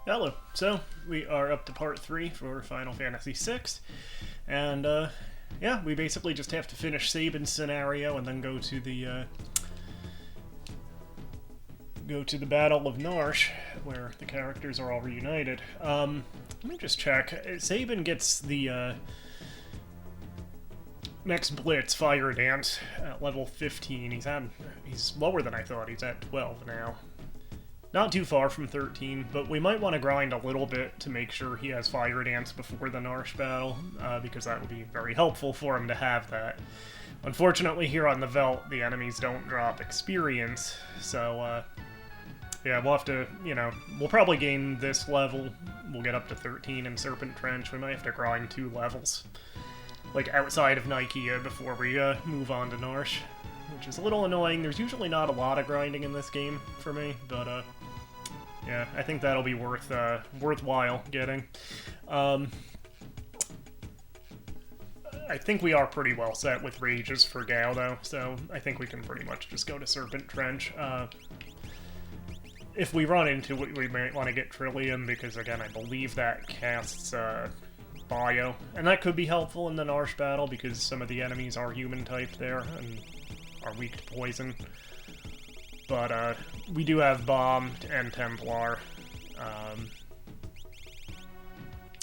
Hello. So we are up to part 3 for Final Fantasy VI, and yeah, we basically just have to finish Sabin's scenario and then go to the Battle of Narshe, where the characters are all reunited. Let me just check. Sabin gets the next Blitz Fire Dance at level 15. He's lower than I thought. He's at 12 now. Not too far from 13, but we might want to grind a little bit to make sure he has Fire Dance before the Narshe battle, because that would be very helpful for him to have that. Unfortunately, here on the Veldt, the enemies don't drop experience, so, yeah, we'll have to, we'll probably gain this level. We'll get up to 13 in Serpent Trench. We might have to grind 2 levels, like, outside of Nikeah before we, move on to Narshe, which is a little annoying. There's usually not a lot of grinding in this game for me, but, yeah, I think that'll be worthwhile getting. I think we are pretty well set with rages for Gau, though, so I think we can pretty much just go to Serpent Trench. If we run into it, we might want to get Trillium, because, again, I believe that casts Bio, and that could be helpful in the Narshe battle, because some of the enemies are human-type there, and are weak to poison. But, we do have Bomb and Templar,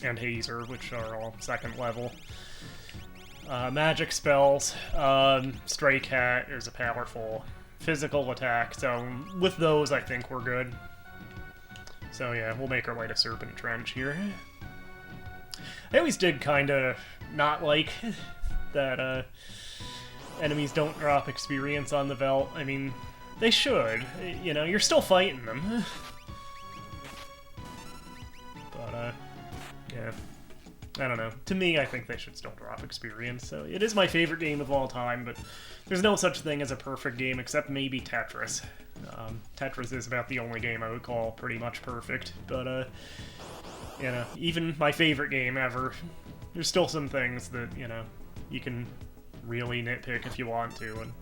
and Hazer, which are all 2nd level. Magic spells, Stray Cat is a powerful physical attack, so with those I think we're good. So yeah, we'll make our way to Serpent Trench here. I always did kinda not like that, enemies don't drop experience on the Veldt. I mean, they should. You're still fighting them. But, yeah. I don't know. To me, I think they should still drop experience. So it is my favorite game of all time, but there's no such thing as a perfect game, except maybe Tetris. Tetris is about the only game I would call pretty much perfect. But, even my favorite game ever, there's still some things that, you can really nitpick if you want to, and,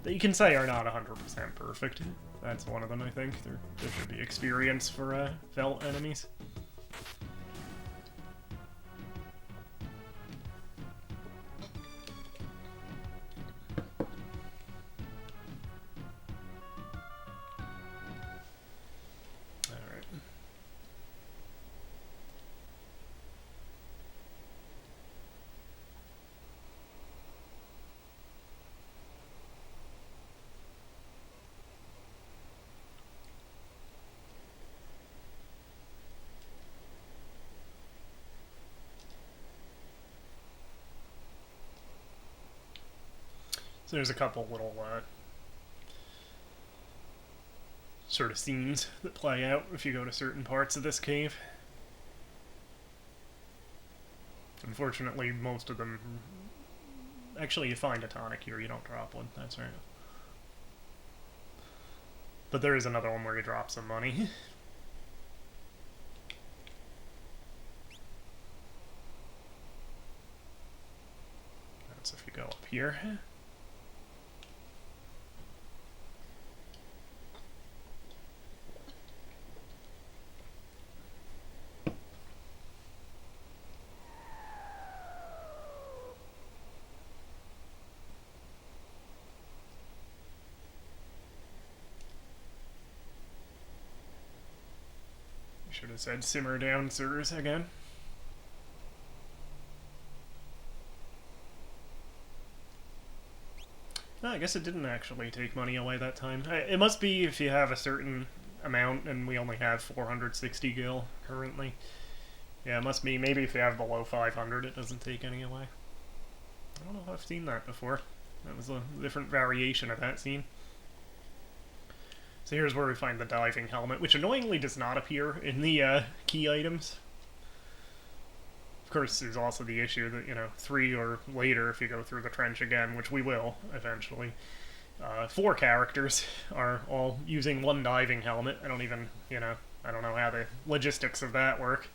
that you can say are not 100% perfect. That's one of them, I think. There should be experience for Veldt enemies. Alright. So there's a couple little, sort of scenes that play out if you go to certain parts of this cave. Unfortunately, most of them... Actually, you find a tonic here, you don't drop one, that's right. But there is another one where you drop some money. That's if you go up here. Should have said simmer down, sirs, again. No, I guess it didn't actually take money away that time. It must be if you have a certain amount, and we only have 460 gil currently. Yeah, it must be. Maybe if you have below 500, it doesn't take any away. I don't know if I've seen that before. That was a different variation of that scene. So here's where we find the diving helmet, which annoyingly does not appear in the key items. Of course, there's also the issue that, 3 or later, if you go through the trench again, which we will eventually, 4 characters are all using one diving helmet. I don't even, I don't know how the logistics of that work.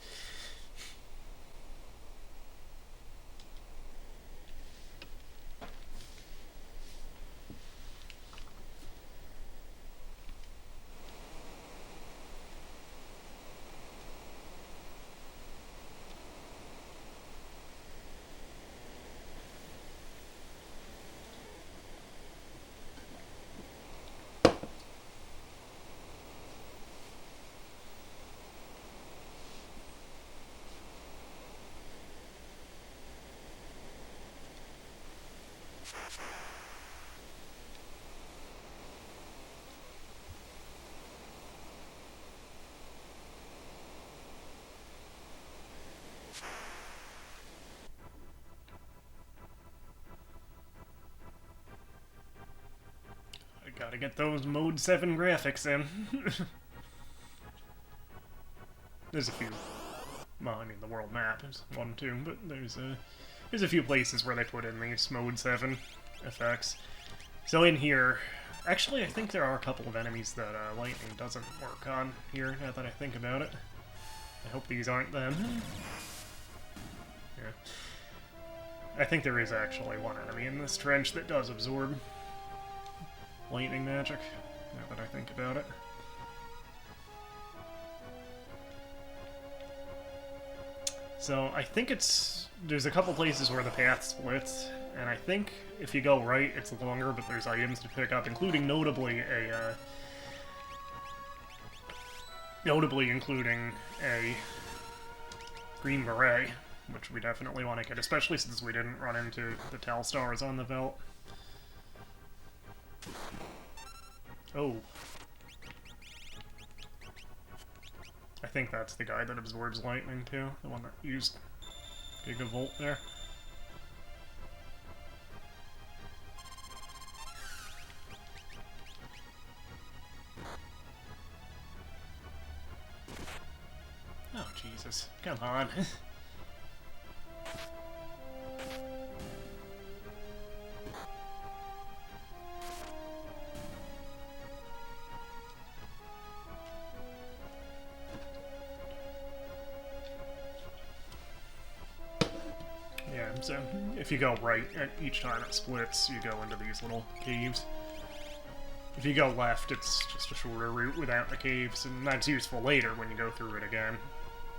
Gotta get those Mode 7 graphics in. There's a few. Well, I mean, the world map is one too, but there's a few places where they put in these Mode 7 effects. So in here, actually, I think there are a couple of enemies that lightning doesn't work on here, now that I think about it. I hope these aren't them. Yeah. I think there is actually one enemy in this trench that does absorb lightning magic, now that I think about it. So I think there's a couple places where the path splits, and I think if you go right, it's longer, but there's items to pick up, including notably including a green beret, which we definitely want to get, especially since we didn't run into the Tal Stars on the Veldt. Oh. I think that's the guy that absorbs lightning, too. The one that used Gigavolt there. Oh, Jesus. Come on. So, if you go right, each time it splits, you go into these little caves. If you go left, it's just a shorter route without the caves, and that's useful later when you go through it again,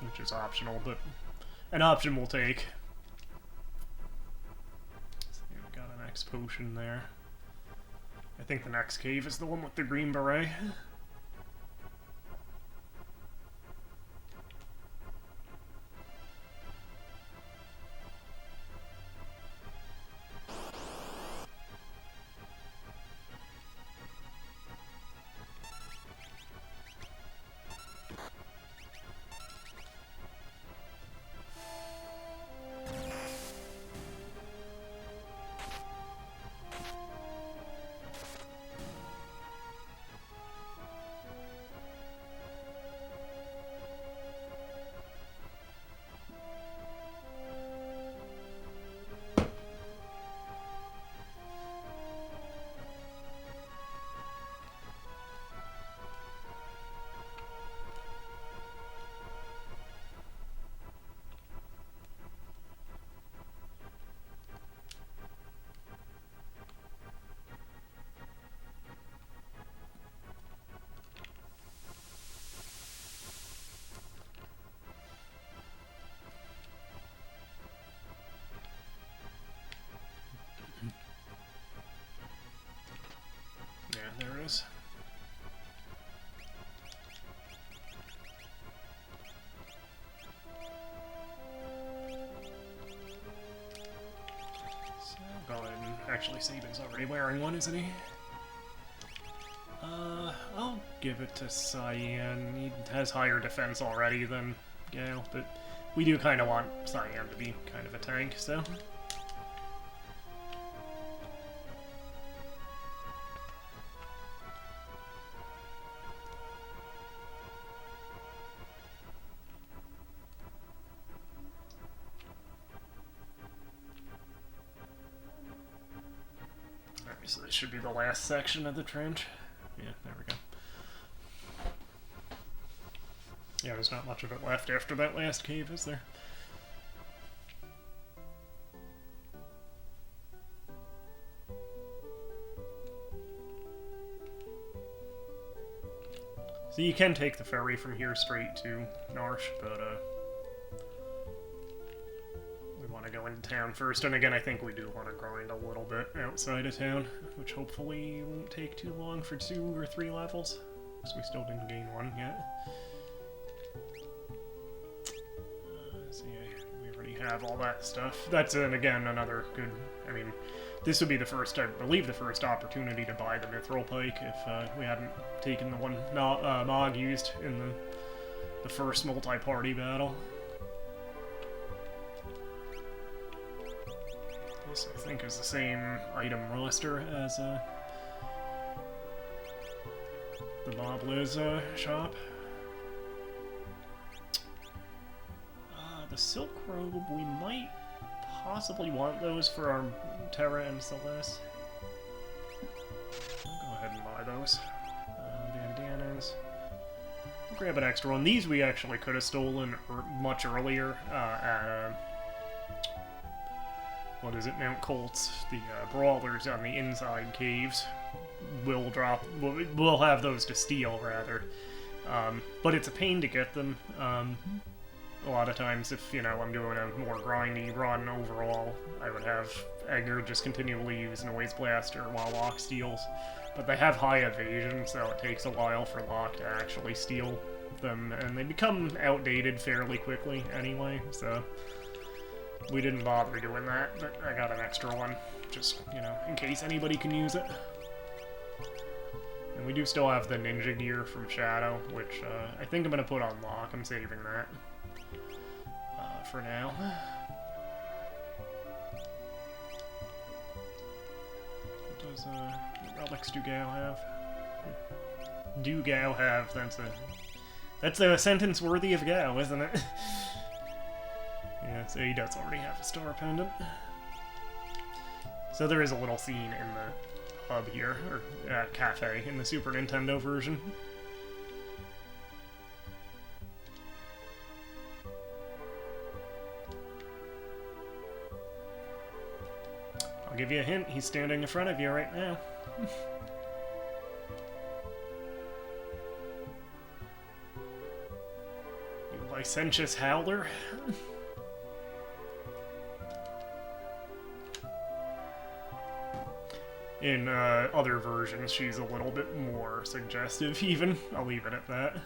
which is optional, but an option we'll take. So, yeah, we got an X potion there. I think the next cave is the one with the green beret. There it is. So, go ahead and actually Sabin's already wearing one, isn't he? I'll give it to Cyan. He has higher defense already than Gau, but we do kind of want Cyan to be kind of a tank, so... So this should be the last section of the trench. Yeah, there we go. Yeah, there's not much of it left after that last cave, is there? So you can take the ferry from here straight to Narshe, but we want to go into town first. And again, I think we do want to grind a little bit outside of town, which hopefully won't take too long for 2 or 3 levels, because we still didn't gain 1 yet. So yeah, we already have all that stuff. That's, again, another good... I mean, this would be the first, I believe, the first opportunity to buy the Mithril Pike if we hadn't taken the one Mog used in the first multi-party battle. This, I think, is the same item roster as the Bobliz shop. The Silk Robe, we might possibly want those for our Terra and Celeste. I'll go ahead and buy those. Bandanas. I'll grab an extra one. These we actually could have stolen much earlier at, what is it, Mount Colts. The brawlers on the inside caves will drop, we'll have those to steal, rather. But it's a pain to get them. A lot of times, if, you know, I'm doing a more grindy run overall, I would have Edgar just continually use Noise Blaster while Locke steals. But they have high evasion, so it takes a while for Locke to actually steal them, and they become outdated fairly quickly anyway, so we didn't bother doing that, but I got an extra one, just, you know, in case anybody can use it. And we do still have the ninja gear from Shadow, which I think I'm going to put on Locke. I'm saving that for now. What does what relics do Gau have? Do Gau have? That's a sentence worthy of Gau, isn't it? Yeah, so he does already have a star pendant. So there is a little scene in the hub here, or cafe, in the Super Nintendo version. I'll give you a hint, he's standing in front of you right now. You licentious howler. In other versions, she's a little bit more suggestive, even. I'll leave it at that.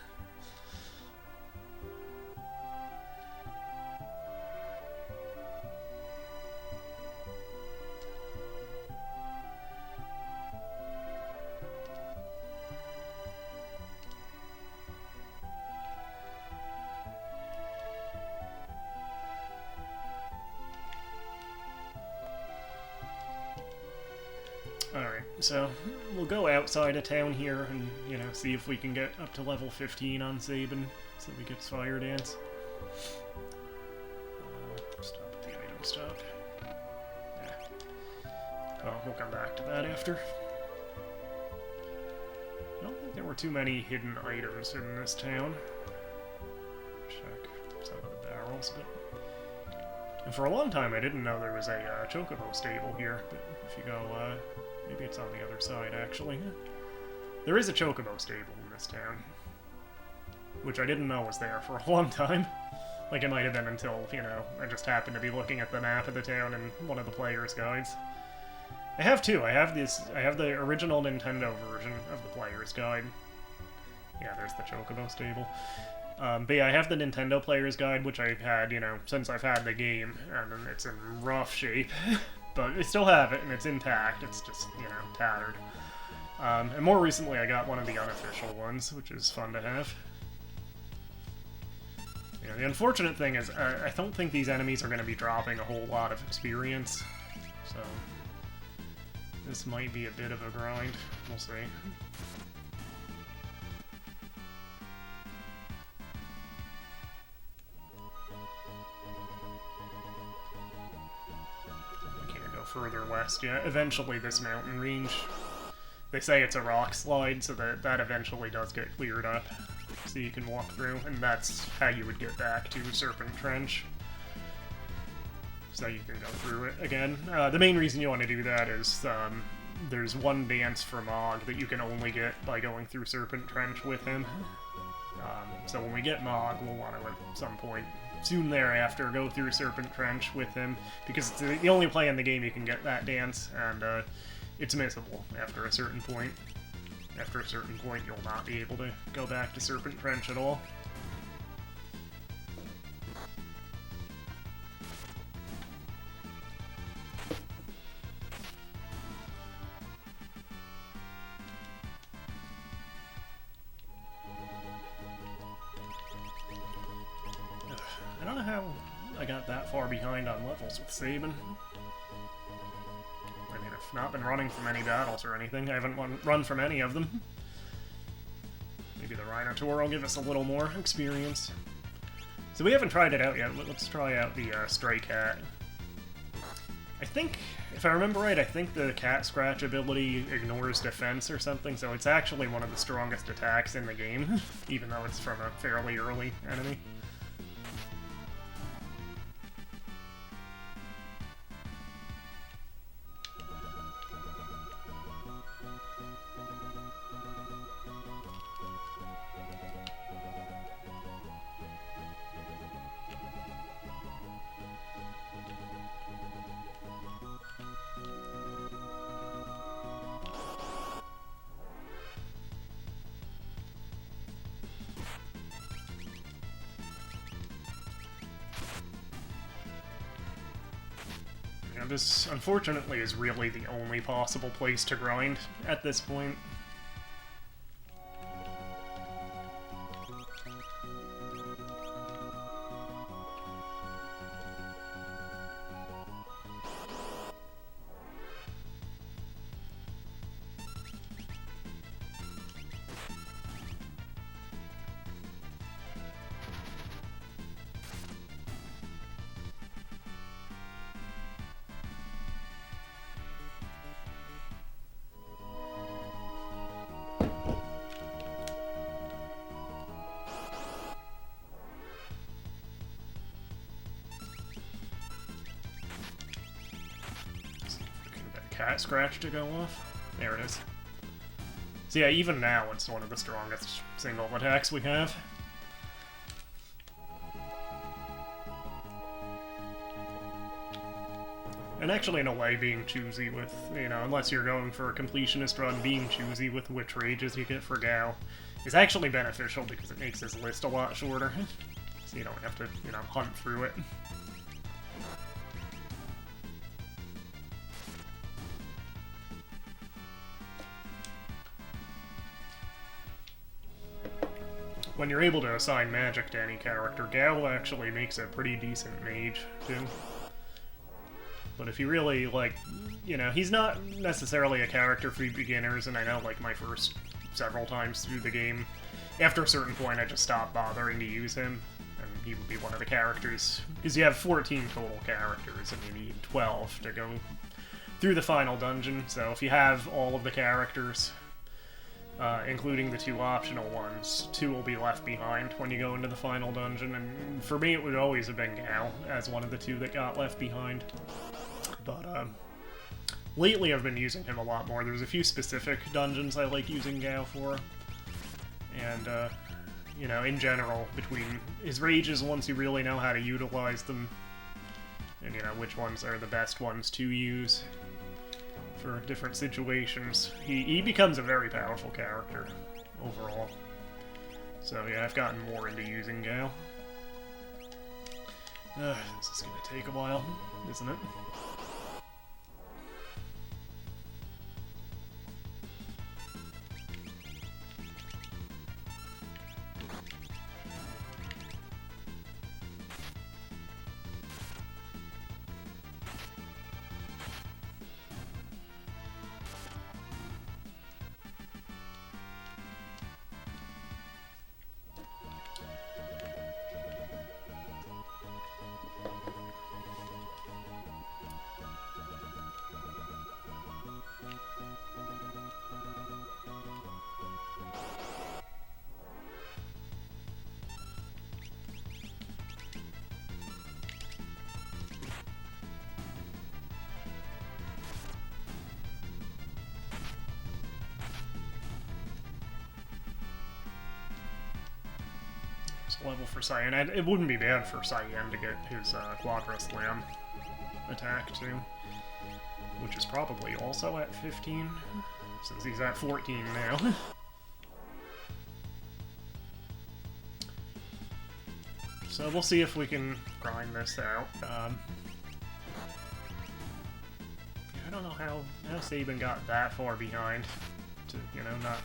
Alright, so we'll go outside of town here and, you know, see if we can get up to level 15 on Sabin, so we get Fire Dance. Stop at the item stop. Yeah. Oh, we'll come back to that after. I don't think there were too many hidden items in this town. Check some of the barrels, but... And for a long time I didn't know there was a chocobo stable here, but if you go, maybe it's on the other side, actually. There is a chocobo stable in this town, which I didn't know was there for a long time. Like, it might have been until, you know, I just happened to be looking at the map of the town in one of the player's guides. I have two. I have the original Nintendo version of the player's guide. Yeah, there's the chocobo stable. But yeah, I have the Nintendo player's guide, which I've had, you know, since I've had the game, and it's in rough shape. But I still have it, and it's intact. It's just, you know, tattered. And more recently, I got one of the unofficial ones, which is fun to have. You know, the unfortunate thing is, I don't think these enemies are going to be dropping a whole lot of experience. So, this might be a bit of a grind. We'll see. Further west, yeah. Eventually this mountain range, they say it's a rock slide, so that eventually does get cleared up, so you can walk through, and that's how you would get back to Serpent Trench. So you can go through it again. The main reason you want to do that is there's one dance for Mog that you can only get by going through Serpent Trench with him. So when we get Mog, we'll want to at some point soon thereafter go through Serpent Trench with him, because it's the only play in the game you can get that dance, and it's missable after a certain point. After a certain point, you'll not be able to go back to Serpent Trench at all. I don't know how I got that far behind on levels with Sabin. I mean, I've not been running from any battles or anything. I haven't run from any of them. Rhinotaur will give us a little more experience. So we haven't tried it out yet, but let's try out the Stray Cat. I think, if I remember right, I think the Cat Scratch ability ignores defense or something, so it's actually one of the strongest attacks in the game, even though it's from a fairly early enemy. This, unfortunately, is really the only possible place to grind at this point. Cat Scratch to go off. There it is. So yeah, even now it's one of the strongest single attacks we have. And actually, in a way, being choosy with, you know, unless you're going for a completionist run, being choosy with which rages you get for Gau is actually beneficial because it makes his list a lot shorter. So you don't have to, you know, hunt through it. When you're able to assign magic to any character, Gau actually makes a pretty decent mage, too. But if you really, like, you know, he's not necessarily a character for beginners, and I know, like, my first several times through the game, after a certain point I just stopped bothering to use him, and he would be one of the characters, because you have 14 total characters, and you need 12 to go through the final dungeon, so if you have all of the characters, including the 2 optional ones, 2 will be left behind when you go into the final dungeon, and for me it would always have been Gau as one of the 2 that got left behind. But, lately I've been using him a lot more. There's a few specific dungeons I like using Gau for, and, you know, in general, between his rages, once you really know how to utilize them, and, you know, which ones are the best ones to use for different situations, he becomes a very powerful character overall. So yeah, I've gotten more into using Gau. This is gonna take a while, isn't it? Level for Cyan. It wouldn't be bad for Cyan to get his Quadra Slam attack too, which is probably also at 15, since he's at 14 now. So we'll see if we can grind this out. I don't know how Sabin got that far behind to, you know, not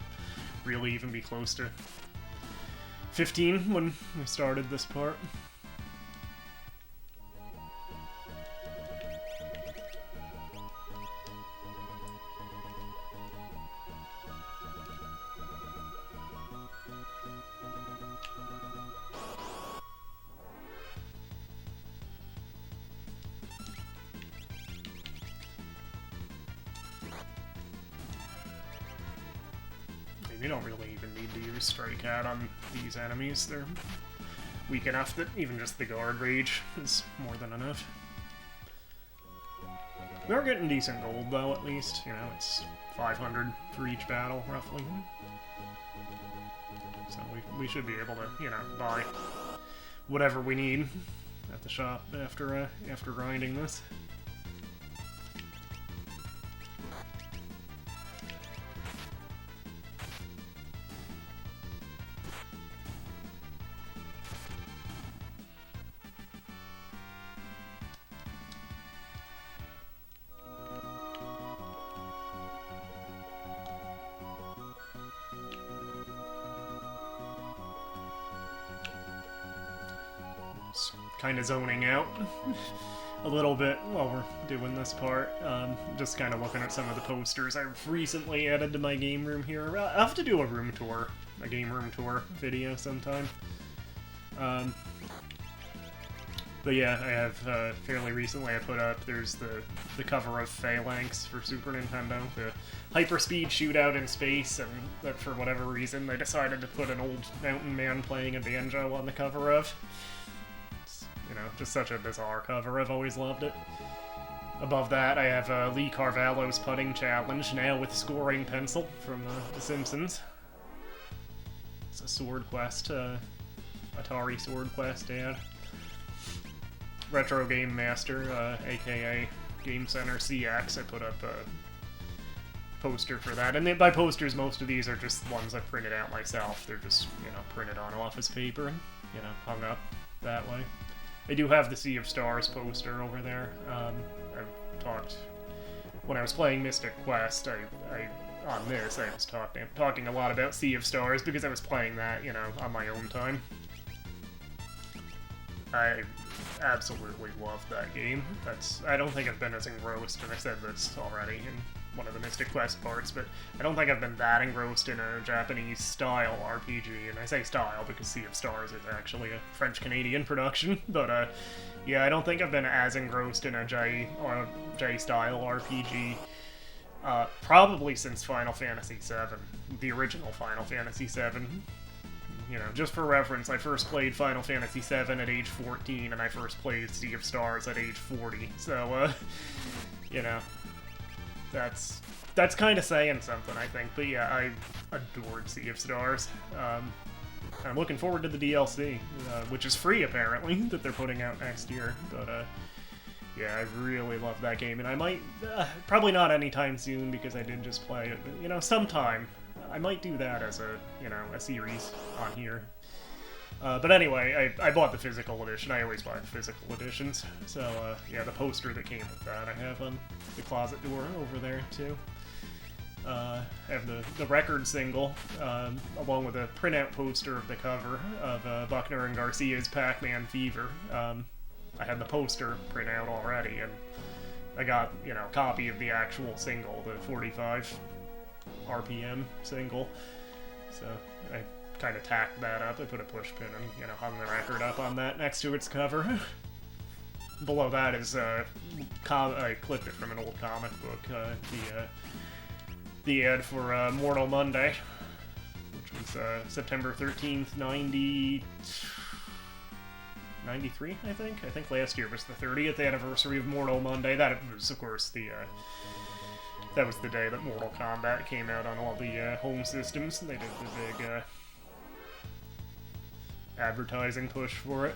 really even be close to 15 when we started this part. mean, you don't really even need to use Stray Cat on these enemies. They're weak enough that even just the guard rage is more than enough. We are getting decent gold, though, at least. You know, it's 500 for each battle, roughly. So we should be able to, you know, buy whatever we need at the shop after grinding this. Kind of zoning out a little bit while we're doing this part. Just kind of looking at some of the posters I've recently added to my game room here. I'll have to do a game room tour video sometime. But yeah, I have fairly recently I put up, there's the cover of Phalanx for Super Nintendo, the hyperspeed shootout in space, and that for whatever reason they decided to put an old mountain man playing a banjo on the cover of. You know, just such a bizarre cover. I've always loved it. Above that, I have Lee Carvalho's putting challenge, now with scoring pencil from The Simpsons. It's a Sword Quest, Atari Sword Quest ad. Retro Game Master, aka Game Center CX, I put up a poster for that. And by posters, most of these are just ones I printed out myself. They're just, you know, printed on office paper and, you know, hung up that way. I do have the Sea of Stars poster over there. I've talked... When I was playing Mystic Quest, on this, I was talking a lot about Sea of Stars because I was playing that, you know, on my own time. I absolutely loved that game. I don't think I've been as engrossed, and I said this already in one of the Mystic Quest parts, but I don't think I've been that engrossed in a Japanese-style RPG, and I say style because Sea of Stars is actually a French-Canadian production, but yeah, I don't think I've been as engrossed in a J-style RPG probably since Final Fantasy VII, the original Final Fantasy VII. You know, just for reference, I first played Final Fantasy VII at age 14, and I first played Sea of Stars at age 40, so, you know, that's kind of saying something, I think. But yeah, I adored Sea of Stars. I'm looking forward to the DLC, which is free, apparently, that they're putting out next year, but, yeah, I really love that game, and I might, probably not anytime soon, because I did just play it, but, you know, sometime. I might do that as a, you know, a series on here. But anyway, I bought the physical edition. I always buy the physical editions. So, yeah, the poster that came with that I have on the closet door over there, too. I have the record single, along with a printout poster of the cover of Buckner and Garcia's Pac-Man Fever. I had the poster printout already, and I got, you know, a copy of the actual single, the 45 RPM single, so I kind of tacked that up. I put a push pin and, you know, hung the record up on that next to its cover. Below that is, I clipped it from an old comic book, the ad for Mortal Monday, which was September 13th, 93, I think? I think last year was the 30th anniversary of Mortal Monday. That was, of course, that was the day that Mortal Kombat came out on all the home systems, and they did the big advertising push for it.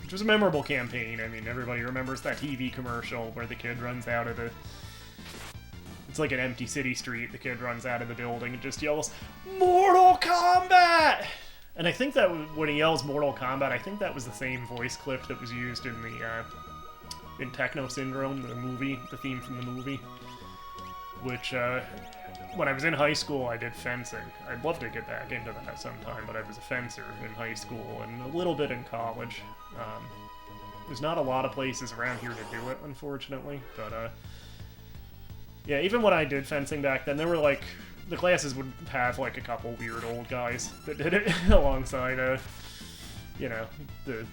Which was a memorable campaign. I mean, everybody remembers that TV commercial where the kid runs out of the... It's like an empty city street. The kid runs out of the building and just yells, "Mortal Kombat!" And I think that when he yells Mortal Kombat, I think that was the same voice clip that was used in the in Techno Syndrome, the movie, the theme from the movie. Which, when I was in high school, I did fencing. I'd love to get back into that sometime, but I was a fencer in high school and a little bit in college. There's not a lot of places around here to do it, unfortunately, but, yeah, even when I did fencing back then, there were, like, the classes would have, like, a couple weird old guys that did it alongside, you know, the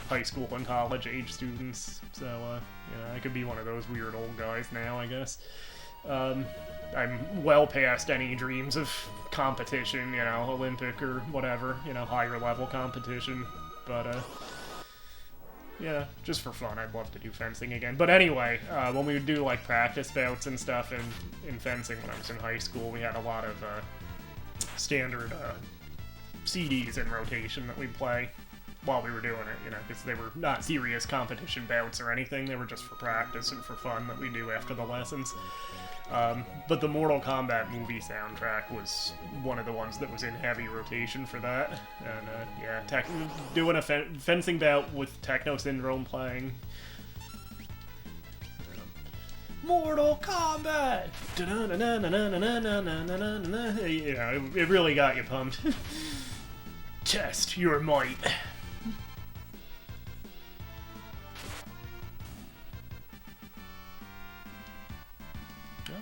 high school and college age students, so, yeah, I could be one of those weird old guys now, I guess. I'm well past any dreams of competition, you know, Olympic or whatever, you know, higher level competition. But, yeah, just for fun, I'd love to do fencing again. But anyway, when we would do, like, practice bouts and stuff in fencing when I was in high school, we had a lot of standard CDs in rotation that we'd play while we were doing it, you know, because they were not serious competition bouts or anything. They were just for practice and for fun that we do after the lessons. But the Mortal Kombat movie soundtrack was one of the ones that was in heavy rotation for that. And, yeah, doing a fencing bout with Techno Syndrome playing. Mortal Kombat! Yeah, it really got you pumped. Test your might.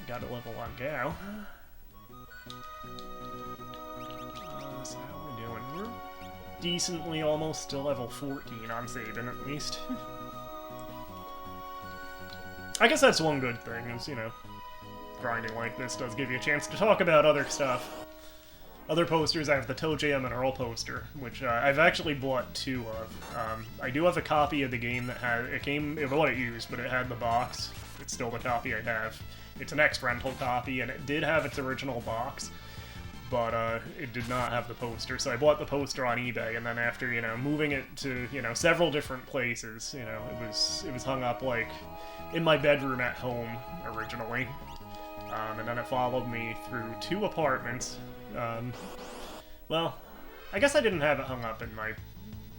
Got a level on Gau. So how are we doing? We're decently almost still level 14 on Sabin, at least. I guess that's one good thing, is, you know, grinding like this does give you a chance to talk about other stuff. Other posters, I have the Toe Jam and Earl poster, which I've actually bought 2 of. I do have a copy of the game that had, it wasn't used, but it had the box. It's still the copy I have. It's an ex-rental copy, and it did have its original box, but it did not have the poster, so I bought the poster on eBay, and then after, you know, moving it to, you know, several different places, you know, it was hung up, like, in my bedroom at home, originally, and then it followed me through 2 apartments. Well, I guess I didn't have it hung up in my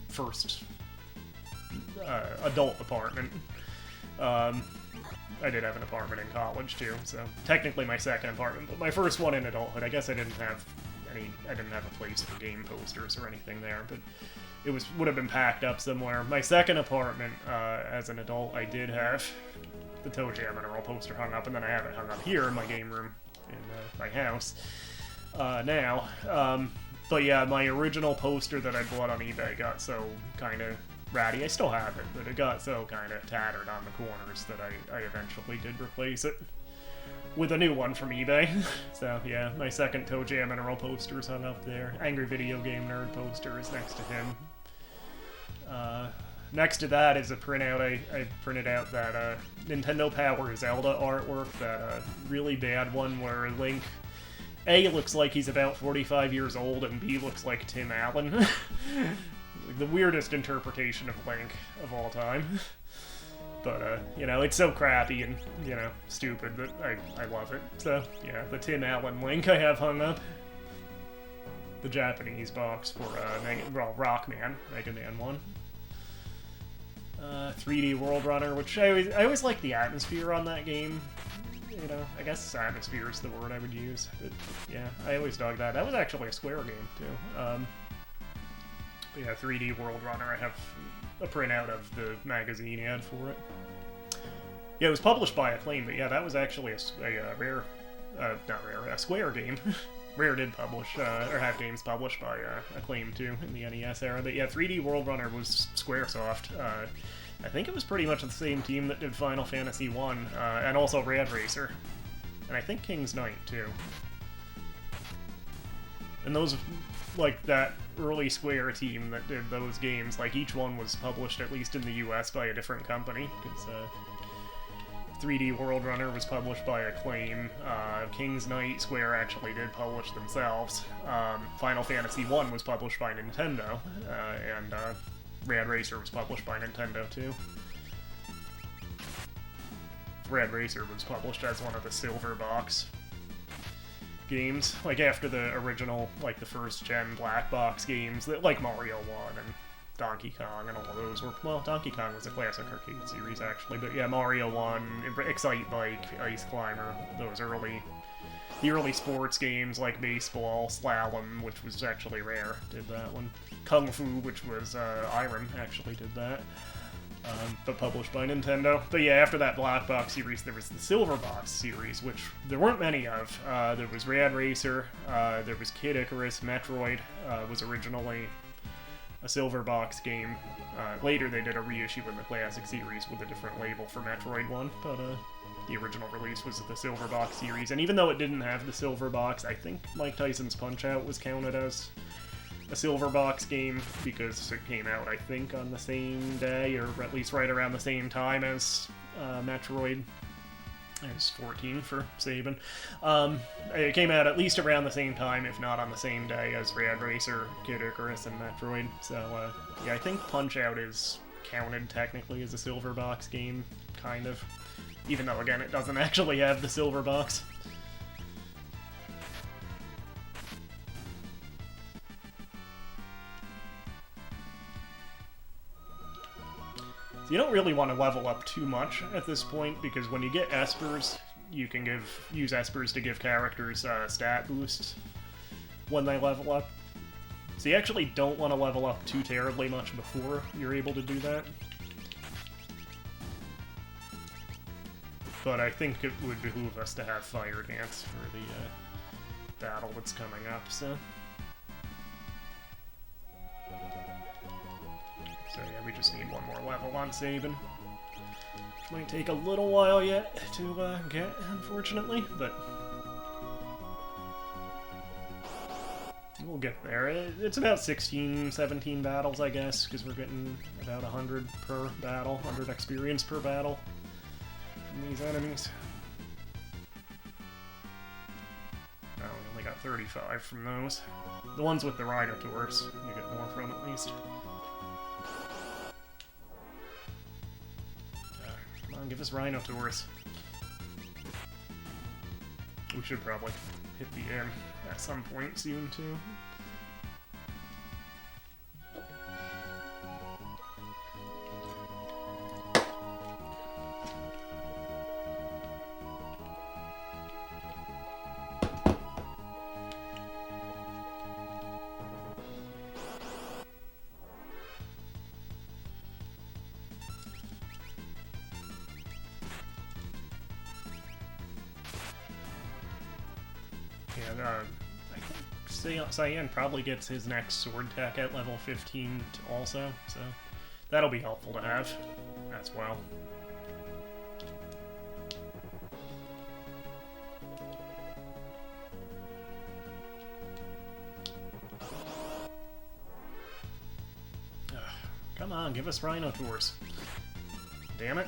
first adult apartment. I did have an apartment in college too, so technically my second apartment, but my first one in adulthood. I guess I didn't have a place for game posters or anything there, but it would have been packed up somewhere. My second apartment, as an adult, I did have the Toe Jam and Earl poster hung up, and then I have it hung up here in my game room in my house now. But yeah, my original poster that I bought on eBay got so kind of ratty. I still have it, but it got so kind of tattered on the corners that I eventually did replace it with a new one from eBay. So yeah, my second Toe Jam and Earl poster is hung up there. Angry Video Game Nerd poster is next to him. Next to that is a printout. I printed out that Nintendo Power Zelda artwork, that really bad one where Link, A, looks like he's about 45 years old, and B, looks like Tim Allen. The weirdest interpretation of Link of all time. But, you know, it's so crappy and, you know, stupid that I love it. So, yeah, the Tim Allen Link I have hung up. The Japanese box for, Rockman, Mega Man 1. 3D World Runner, which I always like the atmosphere on that game. You know, I guess atmosphere is the word I would use. But, yeah, I always dug that. That was actually a Square game, too. But yeah, 3D World Runner, I have a printout of the magazine ad for it. Yeah, it was published by Acclaim, but yeah, that was actually a Square game. Rare did publish, or have games published by Acclaim too, in the NES era. But yeah, 3D World Runner was Squaresoft. I think it was pretty much the same team that did Final Fantasy 1, and also Rad Racer. And I think King's Knight, too. And those, like, that early Square team that did those games, like, each one was published, at least in the US, by a different company. Because, 3D World Runner was published by Acclaim. King's Knight, Square actually did publish themselves. Final Fantasy 1 was published by Nintendo, and Rad Racer was published by Nintendo, too. Rad Racer was published as one of the silver box games, like after the original, like the first gen black box games, that, like Mario 1 and Donkey Kong and all of those were, well, Donkey Kong was a classic arcade series actually, but yeah, Mario 1, Excite Bike, Ice Climber, those the early sports games like baseball, Slalom, which was actually Rare, did that one. Kung Fu, which was Iron, actually did that. But published by Nintendo. But yeah, after that black box series, there was the silver box series, which there weren't many of. There was Rad Racer, there was Kid Icarus, Metroid was originally a silver box game. Later they did a reissue in the classic series with a different label for Metroid 1, but The original release was the Silver Box series, and even though it didn't have the Silver Box, I think Mike Tyson's Punch-Out was counted as a Silver Box game because it came out, I think, on the same day, or at least right around the same time as Metroid. It's 14 for Sabin. It came out at least around the same time, if not on the same day, as Rad Racer, Kid Icarus, and Metroid. So, yeah, I think Punch-Out is counted technically as a Silver Box game, kind of. Even though, again, it doesn't actually have the Silver Box. You don't really want to level up too much at this point, because when you get Espers, you can use Espers to give characters stat boosts when they level up. So you actually don't want to level up too terribly much before you're able to do that. But I think it would behoove us to have Fire Dance for the battle that's coming up, so... So yeah, we just need one more level on Sabin. Which might take a little while yet to get, unfortunately, but... we'll get there. It's about 16, 17 battles, I guess, because we're getting about 100 per battle, 100 experience per battle from these enemies. No, we only got 35 from those. The ones with the Rhinotaurs, you get more from at least. Come on, give us Rhinotaurs. We should probably hit the end at some point soon, too. I think Cyan probably gets his next sword tech at level 15 also, so that'll be helpful to have as well. Come on, give us Rhinotaurs. Damn it.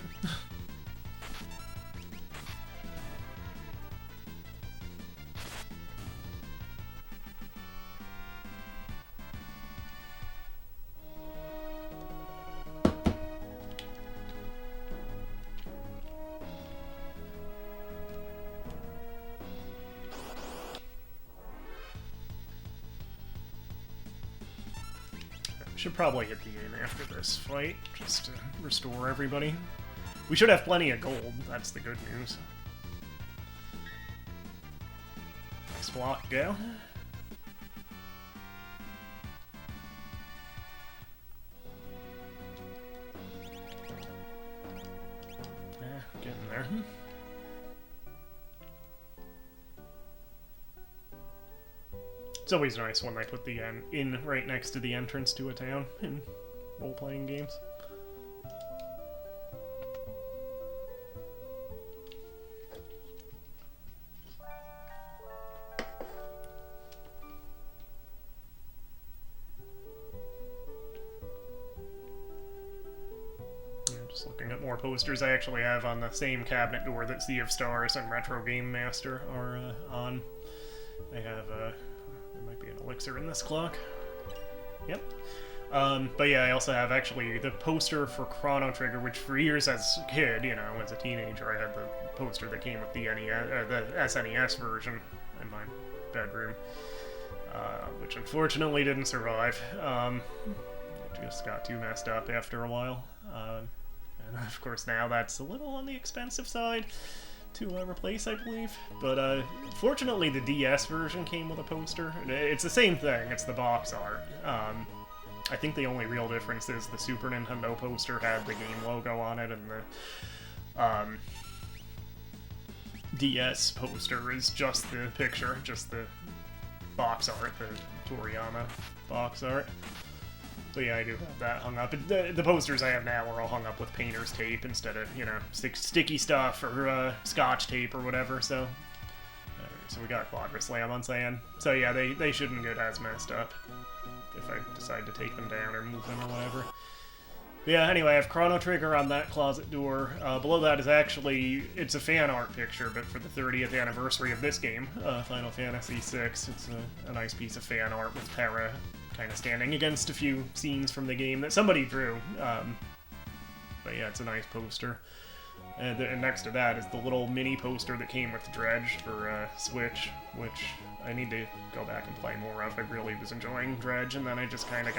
Should probably hit the inn after this fight, just to restore everybody. We should have plenty of gold, that's the good news. Next block, go. Getting there. It's always nice when they put the inn right next to the entrance to a town in role-playing games. Yeah, just looking at more posters I actually have on the same cabinet door that Sea of Stars and Retro Game Master are on. I have there might be an elixir in this clock. Yep. But yeah, I also have actually the poster for Chrono Trigger, which for years as a kid, you know, as a teenager, I had the poster that came with the the SNES version in my bedroom, which unfortunately didn't survive. It just got too messed up after a while. And of course now that's a little on the expensive side to replace, I believe. But fortunately the DS version came with a poster. It's the same thing, it's the box art. I think the only real difference is the Super Nintendo poster had the game logo on it, and the DS poster is just the picture, just the box art, the Toriyama box art. So yeah, I do have that hung up. The posters I have now are all hung up with painter's tape instead of, you know, sticky stuff or scotch tape or whatever, so... So we got Quadra Slam on Cyan. So yeah, they shouldn't get as messed up if I decide to take them down or move them or whatever. But yeah, anyway, I have Chrono Trigger on that closet door. Below that is actually, it's a fan art picture, but for the 30th anniversary of this game, Final Fantasy VI. It's a nice piece of fan art with Terra kind of standing against a few scenes from the game that somebody drew. But yeah, it's a nice poster. And next to that is the little mini poster that came with Dredge for Switch, which I need to go back and play more of. I really was enjoying Dredge, and then it kind of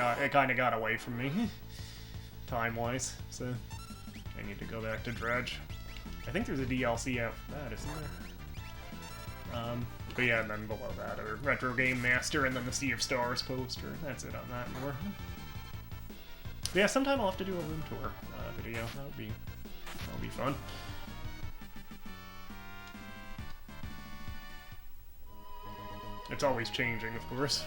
got away from me, time-wise. So I need to go back to Dredge. I think there's a DLC out for that, isn't there? But yeah, and then below that are Retro Game Master, and then the Sea of Stars poster. That's it on that more. But yeah, sometime I'll have to do a room tour video. That'll be fun. It's always changing, of course.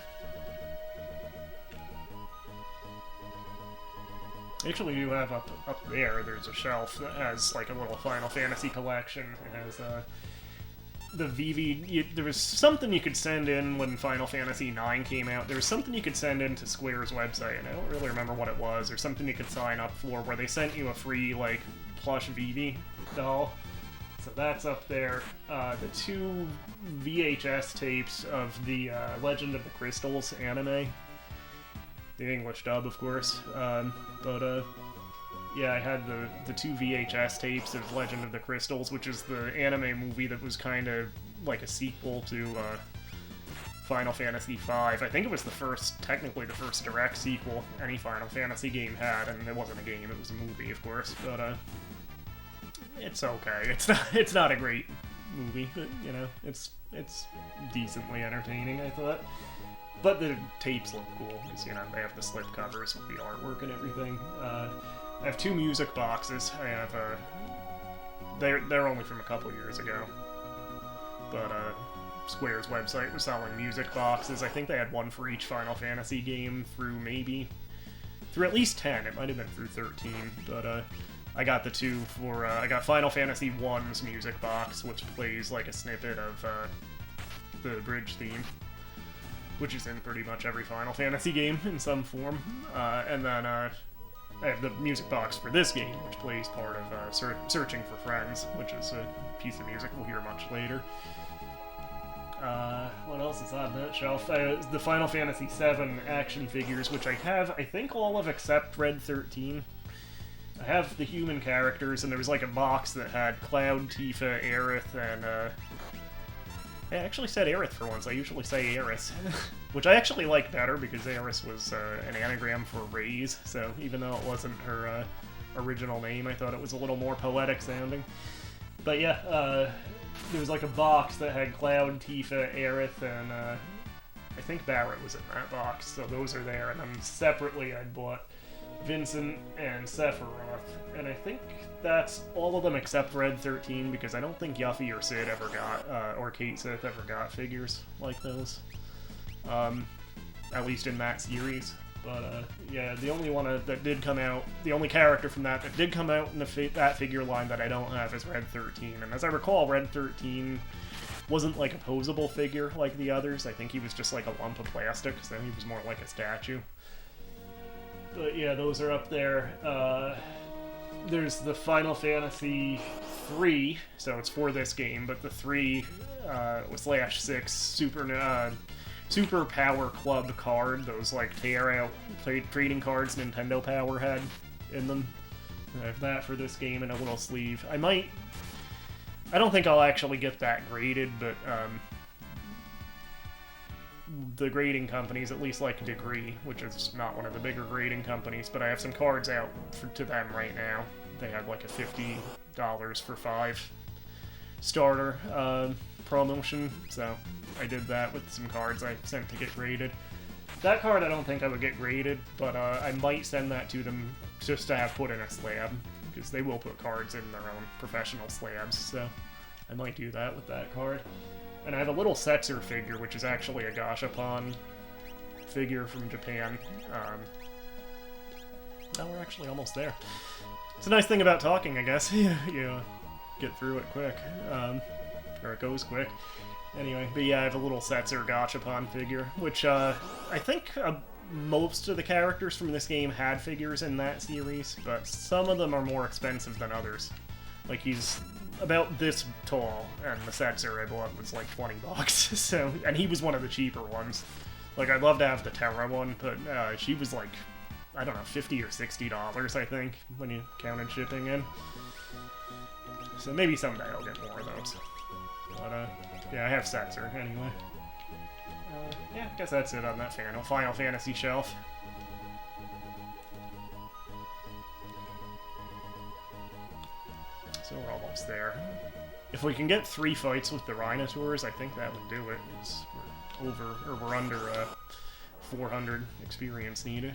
Actually, you have up there, there's a shelf that has like a little Final Fantasy collection. It has the VV... there was something you could send in when Final Fantasy IX came out. There was something you could send in to Square's website, and I don't really remember what it was, or something you could sign up for, where they sent you a free, like, plush Vivi doll. So that's up there. The 2 VHS tapes of the Legend of the Crystals anime. The English dub, of course. Yeah, I had the 2 VHS tapes of Legend of the Crystals, which is the anime movie that was kind of like a sequel to Final Fantasy V. I think it was technically the first direct sequel any Final Fantasy game had, and it wasn't a game, it was a movie, of course, but it's okay. It's not a great movie, but, you know, it's decently entertaining, I thought. But the tapes look cool, because, you know, they have the slip covers with the artwork and everything. I have 2 music boxes. I have, they're only from a couple years ago. But, Square's website was selling music boxes. I think they had one for each Final Fantasy game through at least 10. It might have been through 13, but, I got the 2 for, I got Final Fantasy I's music box, which plays like a snippet of, the bridge theme, which is in pretty much every Final Fantasy game in some form. And then I have the music box for this game, which plays part of Searching for Friends, which is a piece of music we'll hear much later. What else is on that shelf? The Final Fantasy VII action figures, which I have, I think, all of except Red 13. I have the human characters, and there was like a box that had Cloud, Tifa, Aerith, and I actually said Aerith for once. I usually say Aerith, which I actually like better because Aerith was an anagram for Raise, so even though it wasn't her original name, I thought it was a little more poetic sounding. But yeah, there was like a box that had Cloud, Tifa, Aerith, and I think Barrett was in that box, so those are there. And then separately I bought Vincent and Sephiroth, and I think that's all of them except Red 13, because I don't think Yuffie or Sid ever got, or Kate Sith ever got figures like those. At least in that series. But, yeah, the only one that did come out, the only character from that did come out in that figure line that I don't have is Red 13, and as I recall, Red 13 wasn't like a posable figure like the others. I think he was just like a lump of plastic, so he was more like a statue. But yeah, those are up there. There's the Final Fantasy 3, so it's for this game, but the 3 /6 Super Power Club card, those like Terra trading cards Nintendo Power had in them. I have that for this game in a little sleeve. I don't think I'll actually get that graded, but the grading companies, at least like Degree, which is not one of the bigger grading companies, but I have some cards out to them right now. They had like a $50 for 5 starter promotion, so I did that with some cards I sent to get graded. That card I don't think I would get graded, but I might send that to them just to have put in a slab, because they will put cards in their own professional slabs, so I might do that with that card. And I have a little Setzer figure, which is actually a Gashapon figure from Japan. Now we're actually almost there. It's a nice thing about talking, I guess. You get through it quick. Or it goes quick. Anyway, but yeah, I have a little Setzer Gachapon figure, which I think most of the characters from this game had figures in that series, but some of them are more expensive than others. Like, he's about this tall, and the Setzer I bought was like 20 bucks, so, and he was one of the cheaper ones. Like, I'd love to have the Terra one, but she was like, I don't know, $50 or $60, I think, when you counted shipping in. So maybe someday I'll get more of those. But, yeah, I have Setzer, anyway. Yeah, I guess that's it on that Final Fantasy shelf. So we're almost there. If we can get 3 fights with the Rhinotaurs, I think that would do it. We're under 400 experience needed.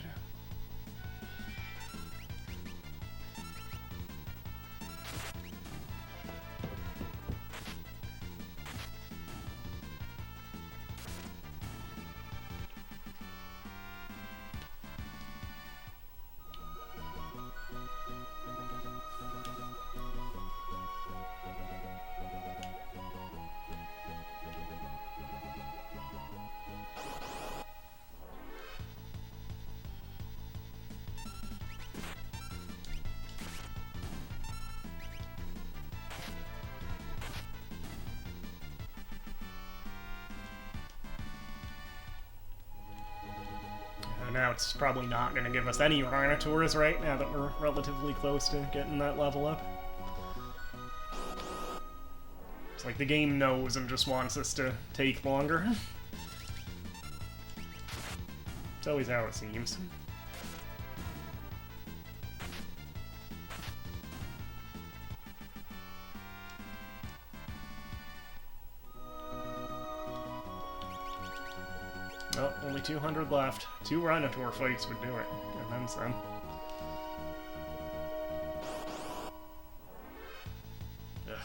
Now it's probably not going to give us any Rhinotaurs right now that we're relatively close to getting that level up. It's like the game knows and just wants us to take longer. It's always how it seems. Oh, only 200 left. 2 Rhinotaur fights would do it, and then some. Ugh.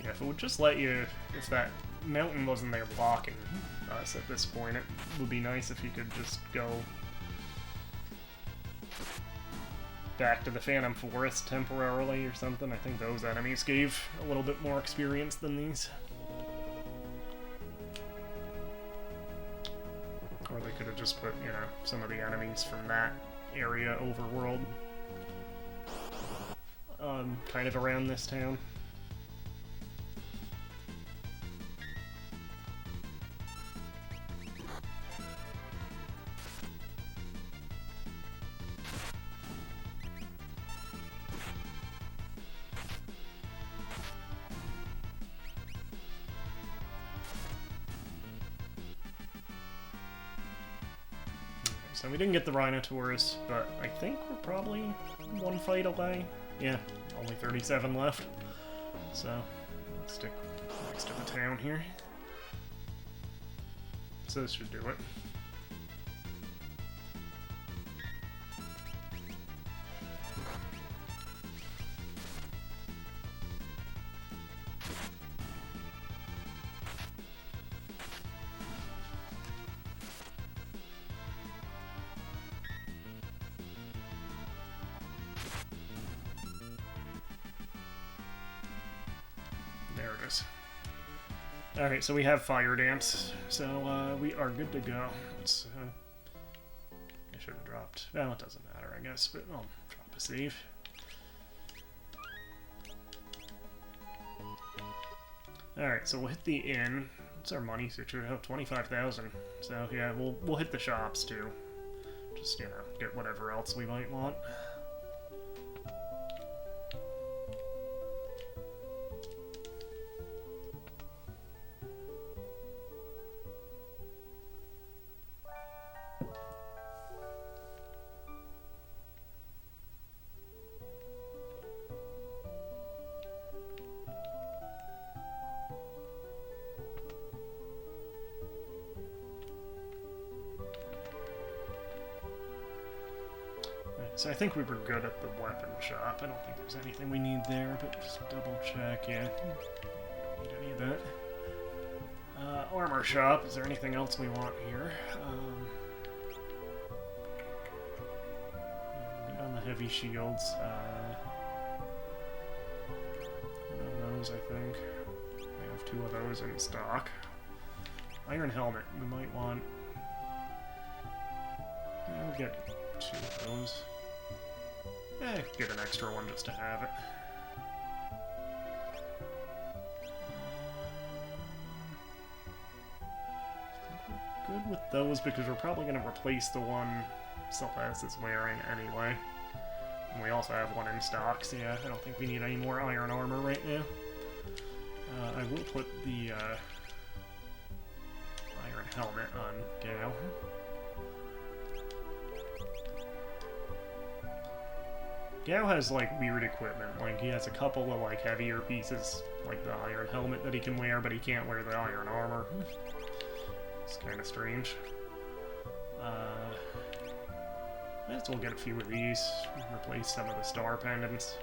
Yeah, if it would just let you, if that mountain wasn't there blocking us at this point, it would be nice if you could just go back to the Phantom Forest temporarily or something. I think those enemies gave a little bit more experience than these. Or they could have just put, you know, some of the enemies from that area overworld kind of around this town. So we didn't get the Rhinotaurs, but I think we're probably 1 fight away. Yeah, only 37 left. So, let's stick next to the town here. So this should do it. There it is. Alright, so we have Fire Dance, so we are good to go. Let's, I should have dropped, well, it doesn't matter, I guess, but I'll drop a save. Alright, so we'll hit the inn. What's our money situation? Oh, 25,000. So yeah, we'll hit the shops too. Just, you know, get whatever else we might want. So I think we were good at the weapon shop. I don't think there's anything we need there, but just double check, yeah. Don't need any of that. Armor shop, is there anything else we want here? Get on the heavy shields. One of those, I think. We have 2 of those in stock. Iron helmet, we might want... Yeah, we'll get 2 of those. Get an extra one just to have it. Good with those because we're probably going to replace the one Celeste is wearing anyway. And we also have one in stock, so yeah, I don't think we need any more iron armor right now. I will put the iron helmet on Gau. Gau has, like, weird equipment. Like, he has a couple of, like, heavier pieces, like the iron helmet that he can wear, but he can't wear the iron armor. It's kind of strange. Might as well get a few of these, replace some of the star pendants.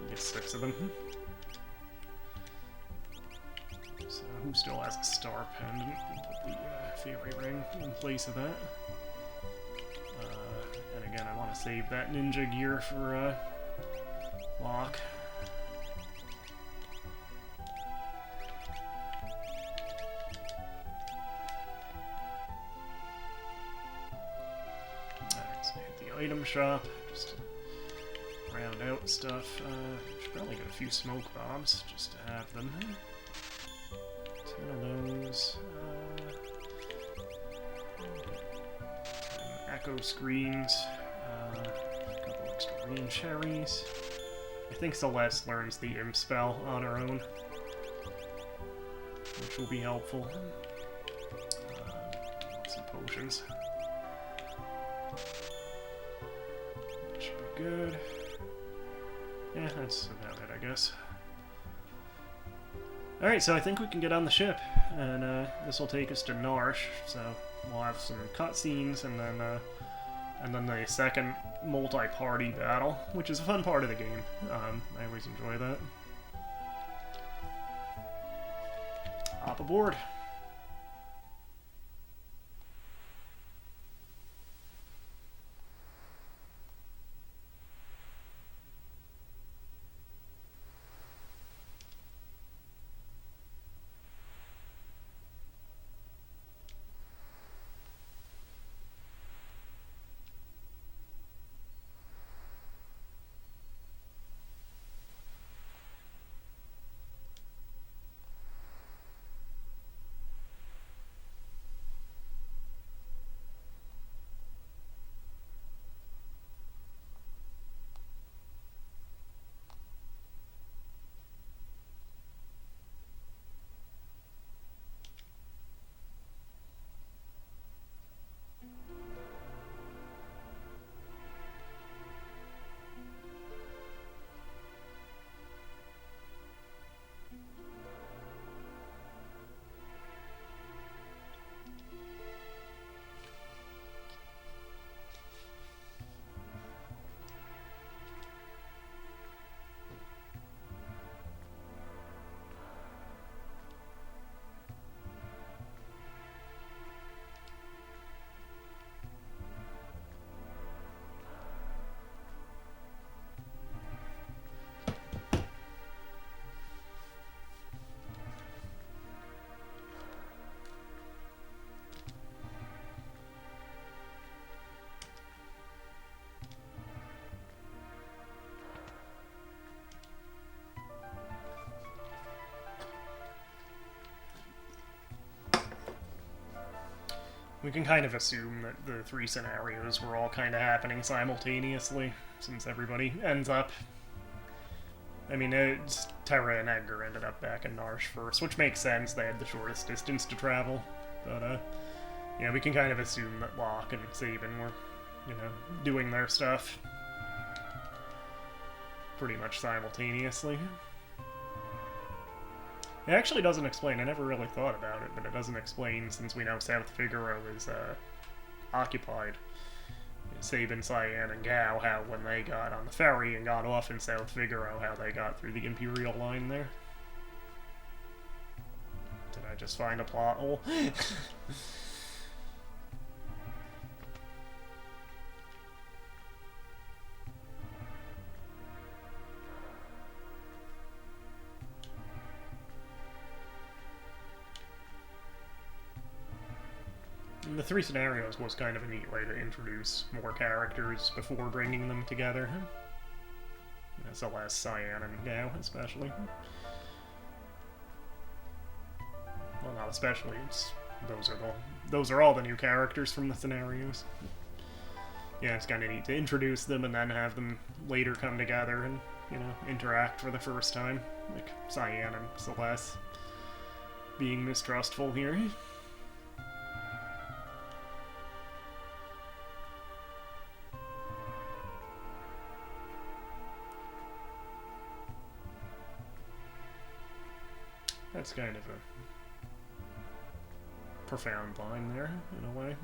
Get 6 of them. So, who still has a star pendant? We'll put the fairy ring in place of that. And again, I want to save that ninja gear for Locke. Item shop, just to round out stuff. Should probably get a few smoke bombs, just to have them. 10 of those. 10 echo screens. A couple extra green cherries. I think Celeste learns the imp spell on her own, which will be helpful. Some potions. Good. Yeah, that's about it, I guess. Alright, so I think we can get on the ship, and this will take us to Narshe, so we'll have some cutscenes, and then the second multi-party battle, which is a fun part of the game. I always enjoy that. Hop aboard. We can kind of assume that the 3 scenarios were all kind of happening simultaneously, since everybody ends up... I mean, Terra and Edgar ended up back in Narshe first, which makes sense, they had the shortest distance to travel. But, yeah, we can kind of assume that Locke and Sabin were, you know, doing their stuff pretty much simultaneously. It actually doesn't explain. I never really thought about it, but it doesn't explain since we know South Figaro is occupied. Sabin, Cyan, and Gau, how when they got on the ferry and got off in South Figaro, how they got through the Imperial line there. Did I just find a plot hole? And the 3 scenarios was kind of a neat way to introduce more characters before bringing them together. That's the last Cyan and Gau, especially. Well, not especially. Those are all the new characters from the scenarios. Yeah, it's kind of neat to introduce them and then have them later come together and, you know, interact for the first time, like Cyan and Celeste being mistrustful here. That's kind of a profound line there, in a way.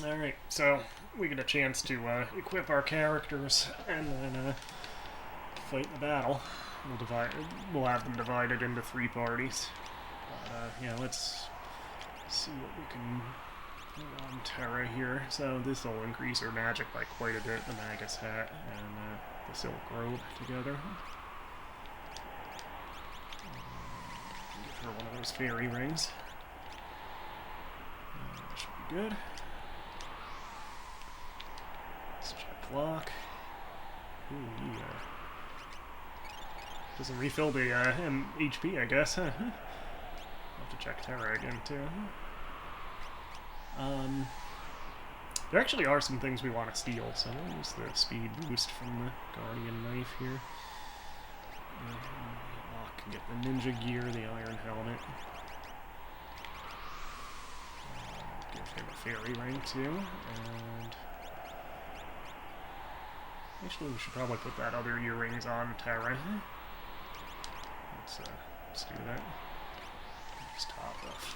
Alright, so we get a chance to equip our characters and then fight the battle. We'll have them divided into 3 parties. But, yeah, let's see what we can put on Terra here. So this will increase her magic by quite a bit, the Magus Hat and the Silk Robe together. Give her one of those fairy rings. That should be good. Let's check lock. Ooh, he doesn't refill the HP, I guess. I'll have to check Terra again, too. There actually are some things we want to steal, so we'll use the speed boost from the Guardian Knife here. Lock can get the ninja gear, the iron helmet. Give him a fairy ring, too, and actually, we should probably put that other earrings on Terra. Let's do that. Just top off.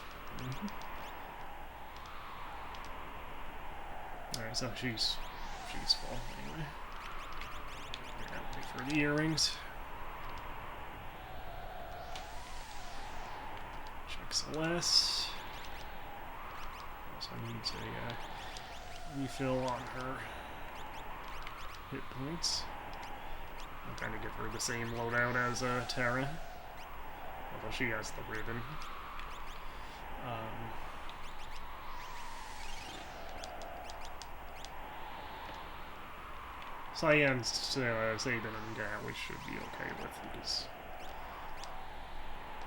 Alright, so she's full anyway. Yeah, wait for the earrings. Check Celeste. Also needs a refill on her hit points. I'm trying to give her the same loadout as Terra, although she has the ribbon. Cyan, Sabin, and Gau we should be okay with because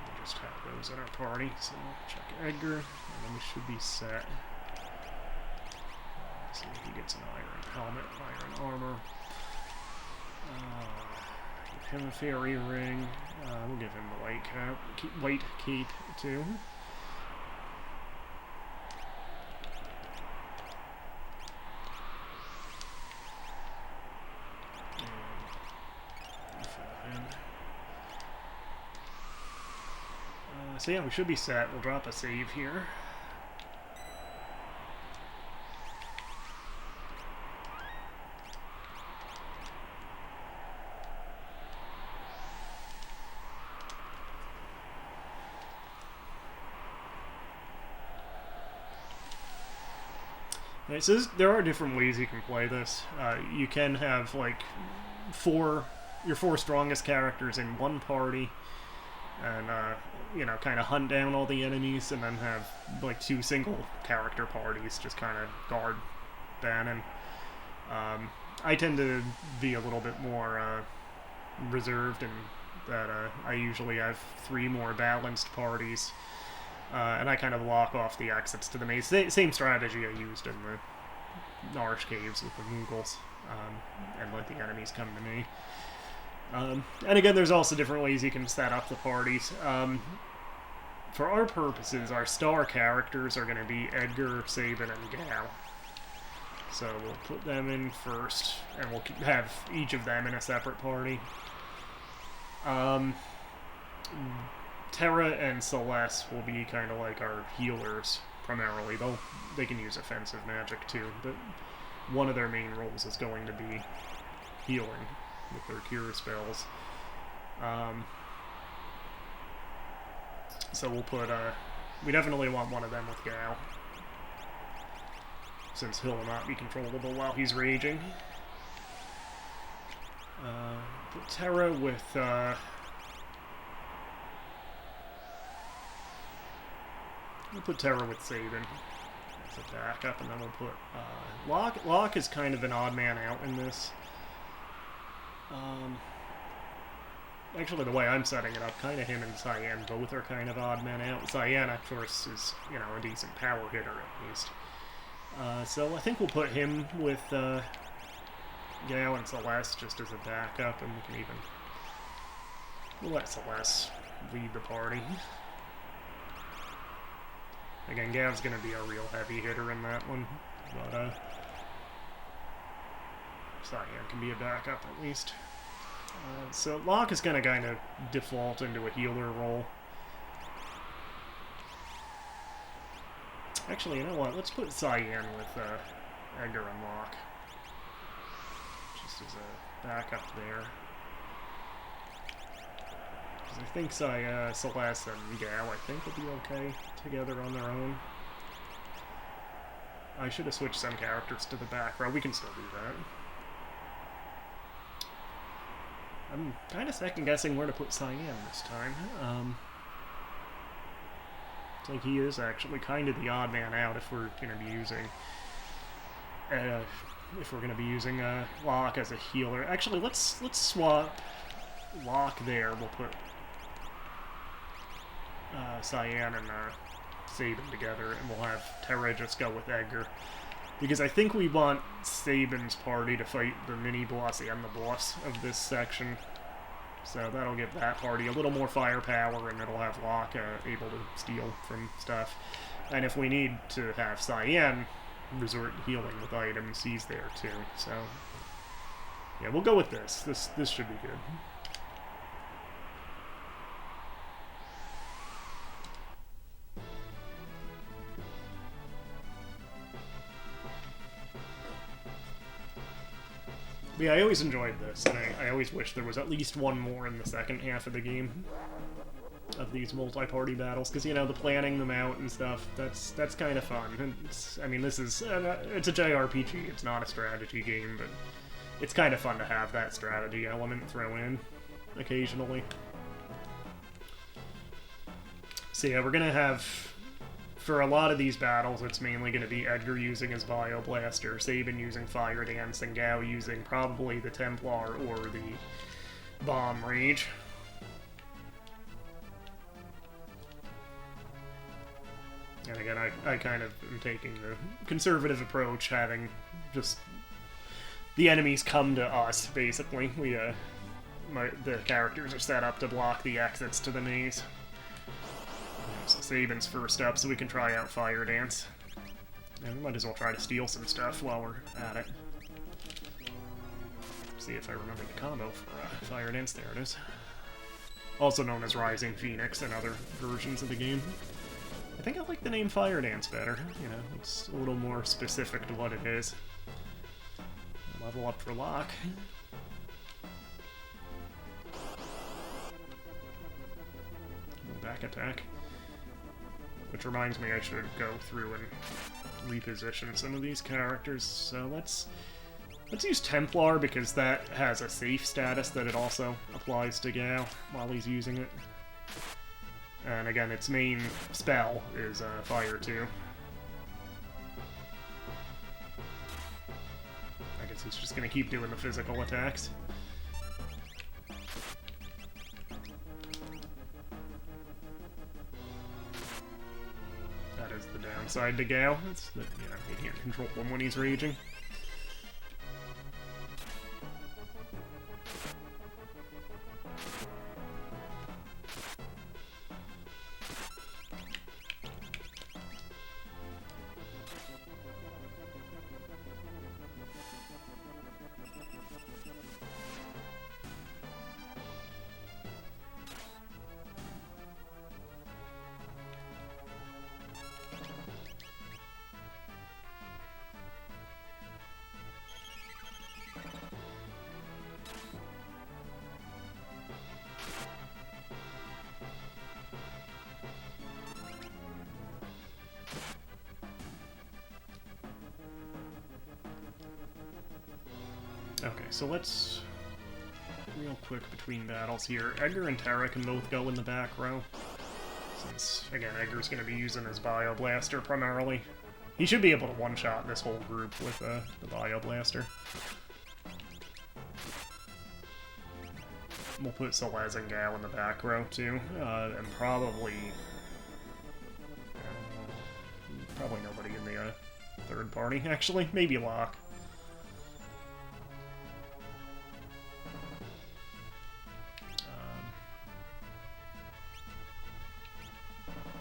we'll just have those in our party. So check Edgar, and then we should be set. See if he gets an iron helmet, iron armor. Give him a fairy ring. We'll give him the white cape too. So yeah, we should be set. We'll drop a save here. Right, so there are different ways you can play this. You can have like your four strongest characters in one party, and you know, kind of hunt down all the enemies, and then have like two single character parties just kind of guard Bannon. I tend to be a little bit more reserved in that I usually have 3 more balanced parties. And I kind of lock off the exits to the maze. Same strategy I used in the Narshe caves with the Moogles, and let the enemies come to me. And again, there's also different ways you can set up the parties. For our purposes, our star characters are going to be Edgar, Sabin, and Gau. So we'll put them in first, and we'll have each of them in a separate party. Terra and Celeste will be kind of like our healers, primarily. They can use offensive magic too, but one of their main roles is going to be healing with their cure spells. So we'll put, we definitely want one of them with Gau, since he'll not be controllable while he's raging. Put Terra with, we'll put Terra with Sabin as a backup, and then we'll put Locke is kind of an odd man out in this. Actually, the way I'm setting it up, kind of him and Cyan both are kind of odd men out. Cyan, of course, is, you know, a decent power hitter at least. So I think we'll put him with Gau and Celeste just as a backup, and we can even we'll let Celeste lead the party. Again, Gav's going to be a real heavy hitter in that one, but Cyan can be a backup at least. So Locke is going to kind of default into a healer role. Actually, you know what? Let's put Cyan with Edgar and Locke, just as a backup there. Because I think Celeste and Gau, I think, will be okay together on their own. I should have switched some characters to the back row. We can still do that. I'm kind of second-guessing where to put Cyan this time. It's like he is actually kind of the odd man out if we're going to be using Locke as a healer. Actually, let's swap Locke there. We'll put Cyan and Sabin together, and we'll have Terra just go with Edgar. Because I think we want Sabin's party to fight the mini-boss and the boss of this section. So that'll give that party a little more firepower, and it'll have Locke able to steal from stuff. And if we need to have Cyan resort to healing with items, he's there too. So yeah, we'll go with this. This should be good. Yeah, I always enjoyed this, and I always wish there was at least one more in the second half of the game of these multi-party battles, because, you know, the planning them out and stuff, that's kind of fun. And I mean, this is, it's a JRPG, it's not a strategy game, but it's kind of fun to have that strategy element thrown in occasionally. So yeah, we're going to have, for a lot of these battles, it's mainly going to be Edgar using his Bioblaster, Sabin using Fire Dance, and Gau using probably the Templar or the Bomb Rage. And again, I kind of am taking the conservative approach, having just the enemies come to us, basically. The characters are set up to block the exits to the maze. So Sabin's first up, so we can try out Fire Dance. And we might as well try to steal some stuff while we're at it. See if I remember the combo for Fire Dance. There it is. also known as Rising Phoenix in other versions of the game. I think I like the name Fire Dance better. You know, it's a little more specific to what it is. Level up for Locke. Back attack. Which reminds me I should go through and reposition some of these characters. So let's use Templar because that has a safe status that it also applies to Gau while he's using it. And again, its main spell is Fire 2. I guess he's just gonna keep doing the physical attacks. That is the downside to Gau. It's that, you know, you can't control him when he's raging. Okay, so let's... real quick between battles here. Edgar and Terra can both go in the back row. Since, again, Edgar's going to be using his Bio Blaster primarily. He should be able to one-shot this whole group with the Bio Blaster. We'll put Celeste and Gau in the back row, too. And probably nobody in the third party, actually. Maybe Locke.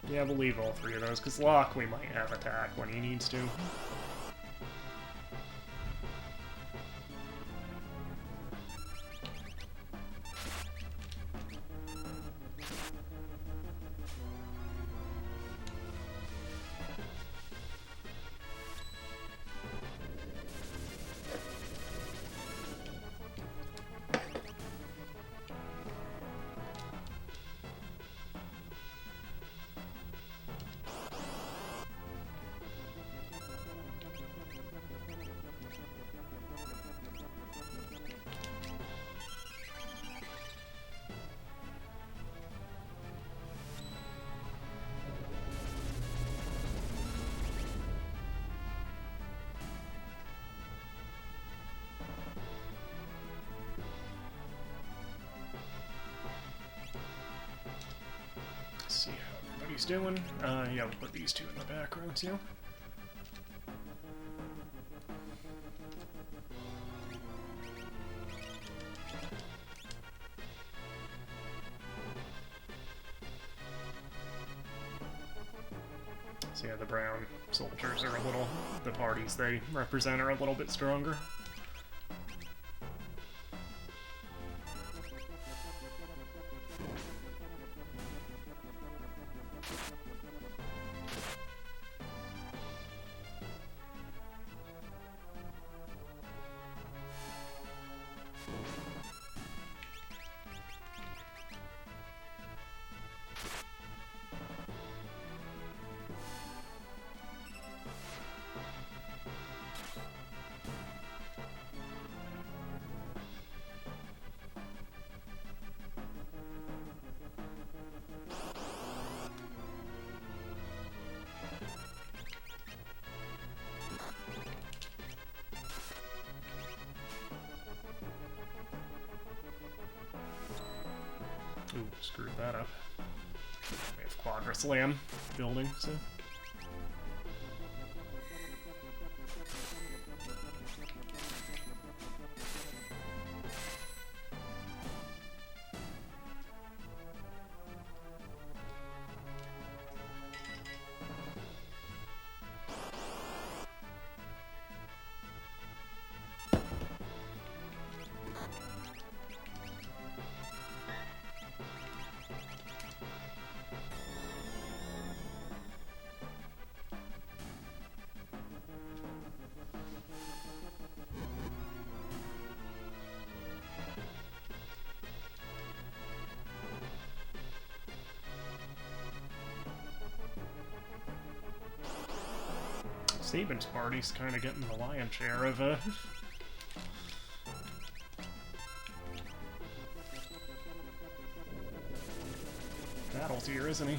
Yeah, we'll leave all three of those, because Locke we might have attack when he needs to. See how everybody's doing. Yeah, we'll put these two in the back row too. So yeah, the brown soldiers are a little, the parties they represent are a little bit stronger. Ooh, screwed that up. We have Quadra Slam building, so... Sabin's party's kind of getting the lion's share of battles here, isn't he?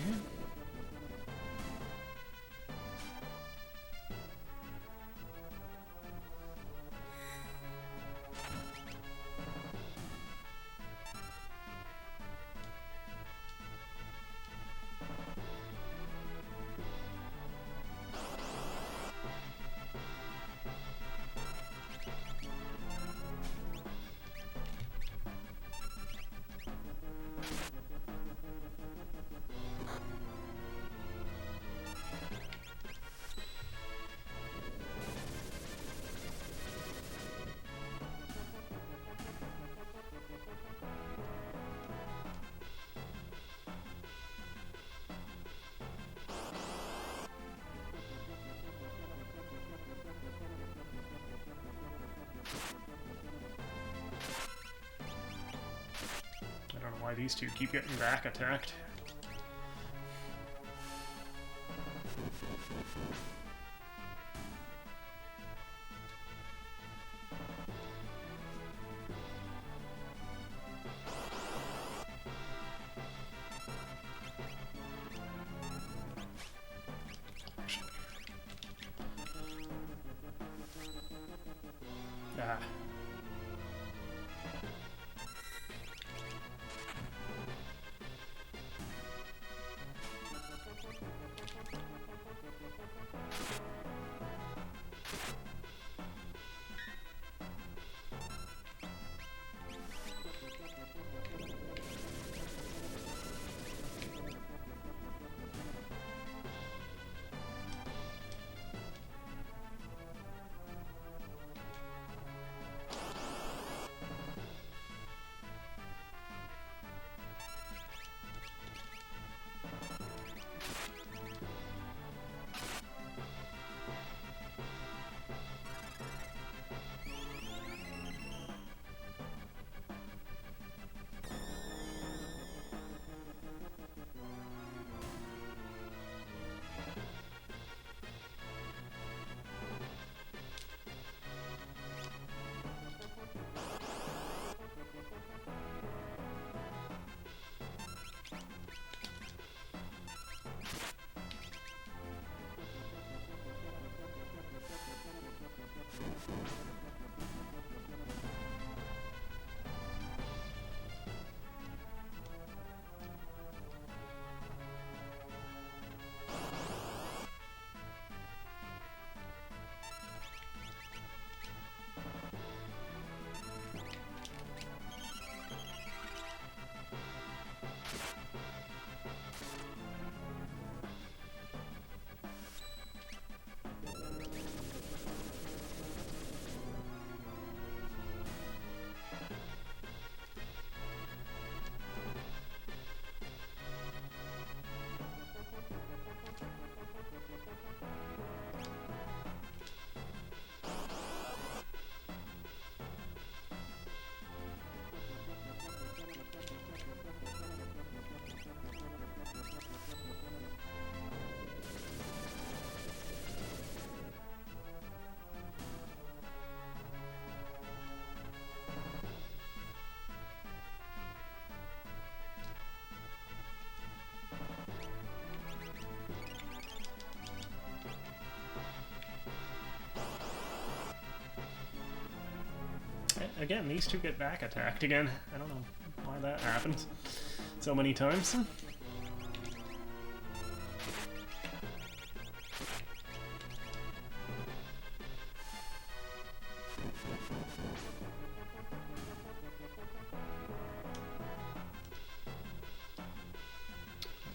I don't know why these two keep getting back attacked. Ah. Again, these two get back attacked again. I don't know why that happens so many times.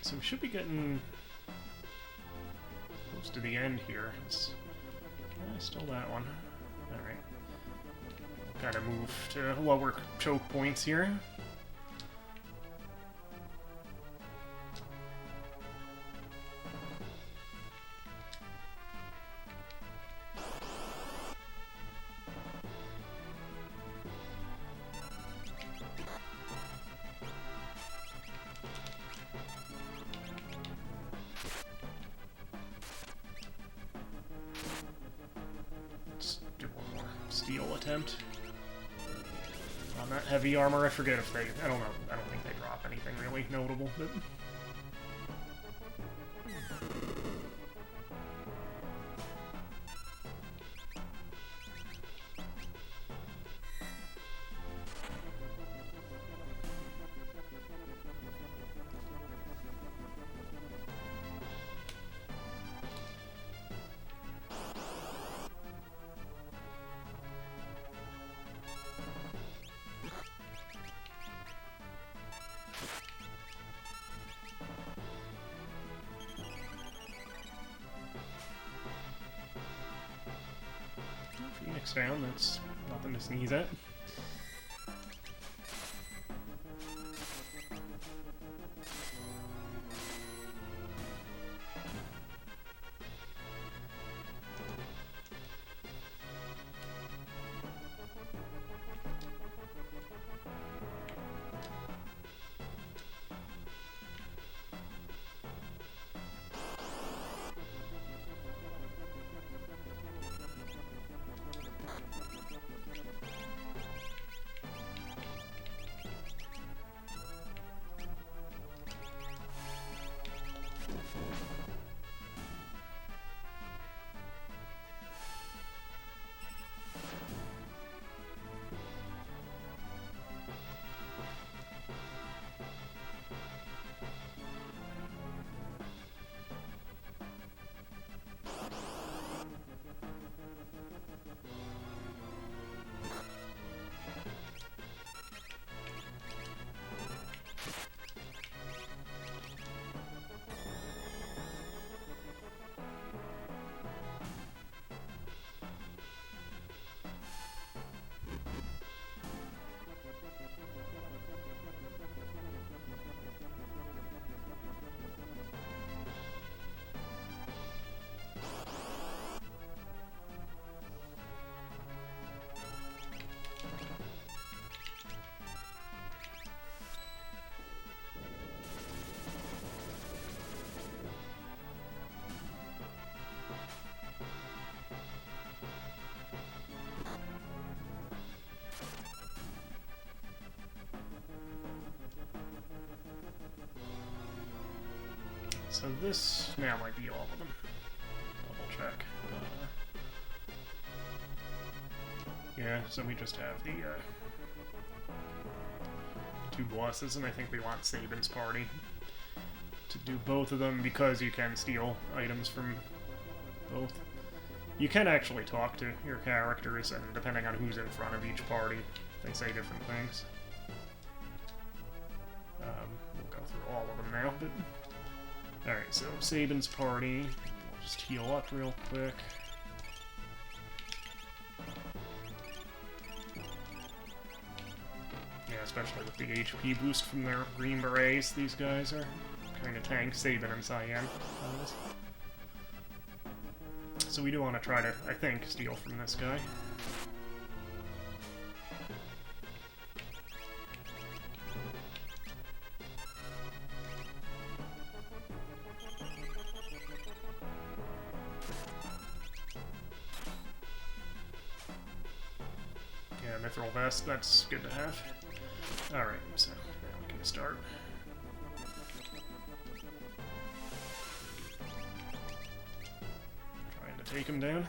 So we should be getting close to the end here. Still that one. Alright. Gotta move to lower choke points here. steal attempt. On that heavy armor, I forget if they... I don't know. I don't think they drop anything really notable, but... Phoenix down, that's nothing to sneeze at. So this now might be all of them. Double check. Yeah, so we just have the two bosses, and I think we want Sabin's party to do both of them because you can steal items from both. You can actually talk to your characters, and depending on who's in front of each party, they say different things. We'll go through all of them now, but... Alright, so Sabin's party. We'll just heal up real quick. Yeah, especially with the HP boost from their green berets, these guys are kind of tank. Sabin and Cyan. So we do want to try to, I think, steal from this guy. Mithril vest, that's good to have. Alright, so now we can start. Trying to take him down.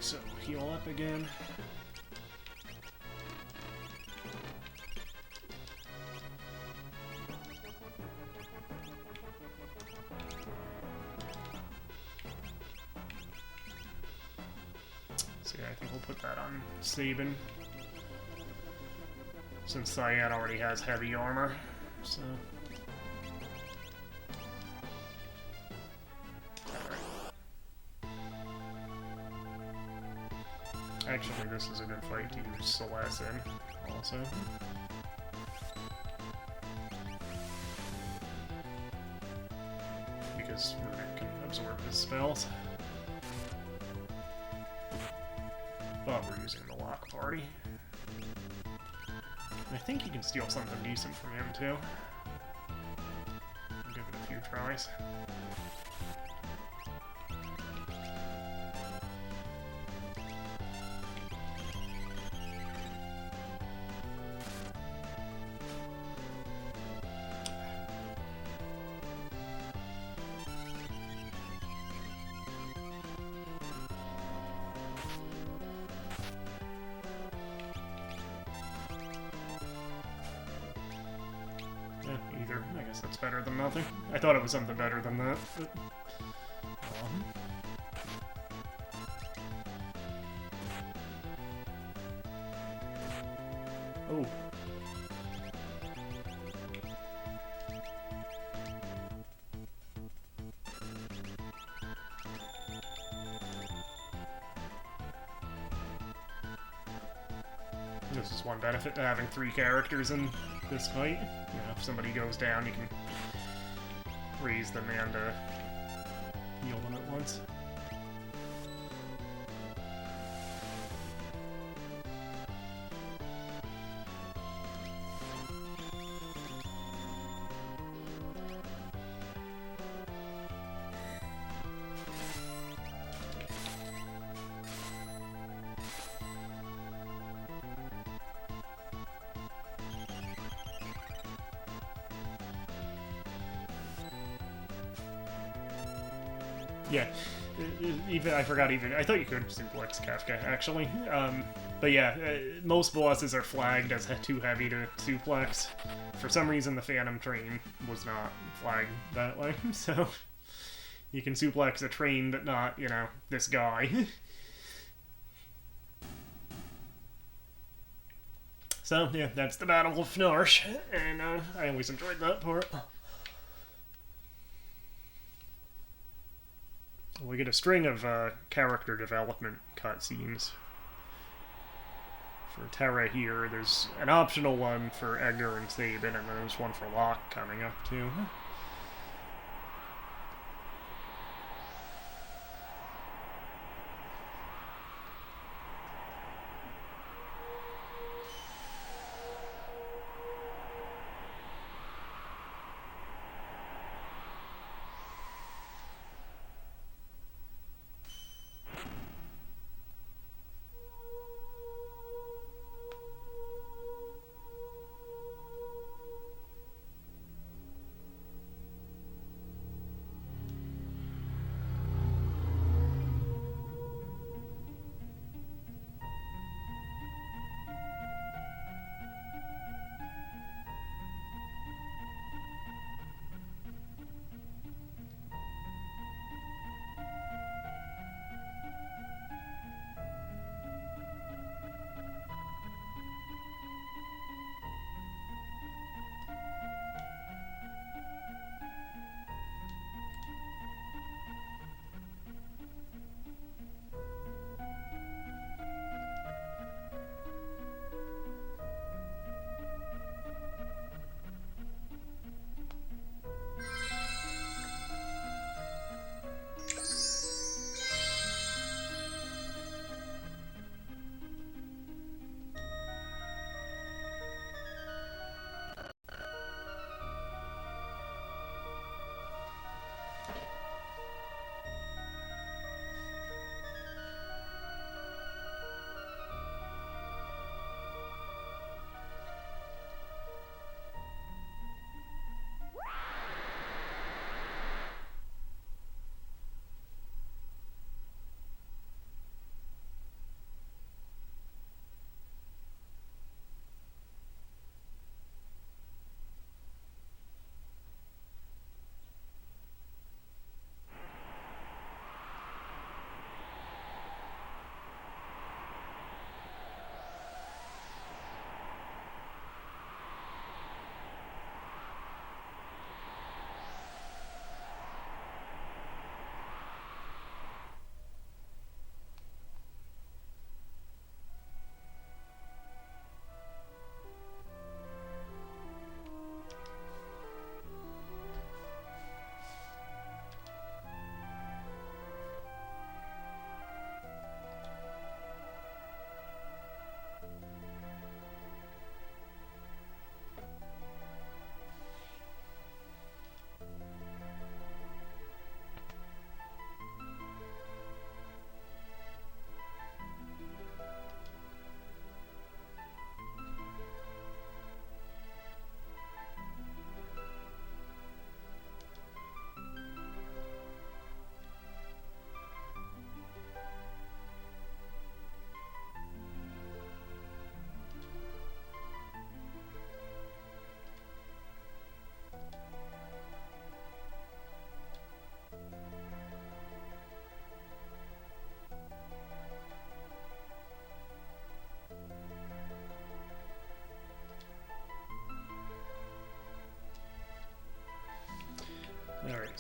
So, heal up again. So yeah, I think we'll put that on Sabin, since Cyan already has heavy armor, so... Actually, this is a good fight to use Celeste in, also. because Runic can absorb his spells. But we're using the lock party. And I think you can steal something decent from him, too. I'll give it a few tries. Either. I guess that's better than nothing. I thought it was something better than that, but... Oh. This is one benefit to having 3 characters in this fight. You know, if somebody goes down, you can raise them and heal them at once. Yeah, even I forgot even. I thought you could suplex Kafka, actually. But yeah, most bosses are flagged as too heavy to suplex. For some reason, the Phantom Train was not flagged that way, so you can suplex a train, but not, you know, this guy. So, yeah, that's the Battle of Narshe, and I always enjoyed that part. We get a string of character development cutscenes. For Terra here, there's an optional one for Edgar and Sabin, and there's one for Locke coming up, too.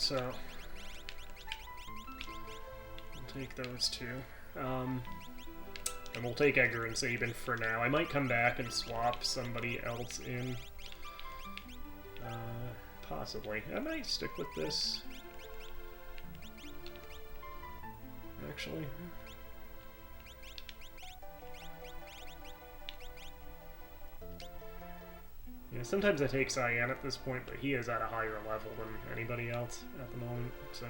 so we'll take those two. And we'll take Edgar and Sabin for now. I might come back and swap somebody else in. Possibly. I might stick with this. Actually. Yeah, sometimes I take Cyan at this point, but he is at a higher level than anybody else at the moment, so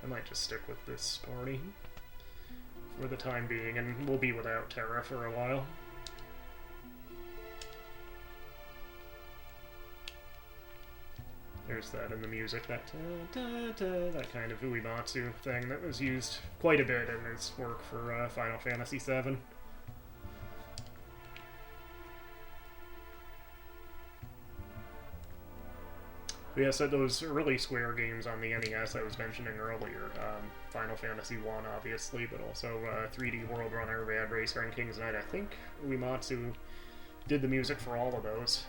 I might just stick with this party for the time being, and we'll be without Terra for a while. There's that in the music, that that kind of Uematsu thing that was used quite a bit in his work for Final Fantasy VII. But yeah, so those early Square games on the NES I was mentioning earlier, Final Fantasy I obviously, but also 3D World Runner, Rad Racer, and King's Knight. I think Uematsu did the music for all of those.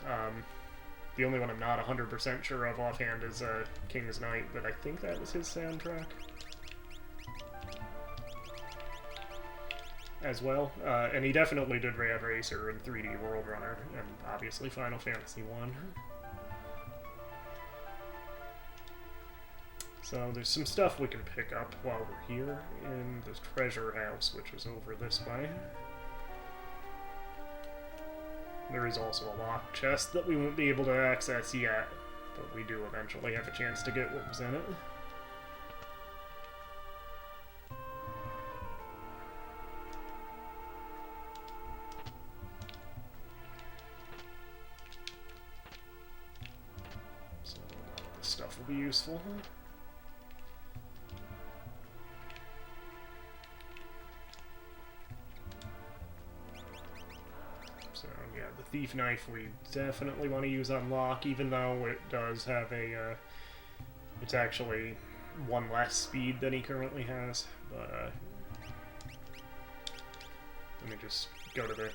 The only one I'm not 100% sure of offhand is King's Knight, but I think that was his soundtrack as well. And he definitely did Rad Racer and 3D World Runner, and obviously Final Fantasy I. So there's some stuff we can pick up while we're here in the treasure house, which is over this way. There is also a locked chest that we won't be able to access yet, but we do eventually have a chance to get what was in it. So a lot of this stuff will be useful. The Thief Knife we definitely want to use on Locke, even though it does have a, it's actually one less speed than he currently has, but, let me just go to the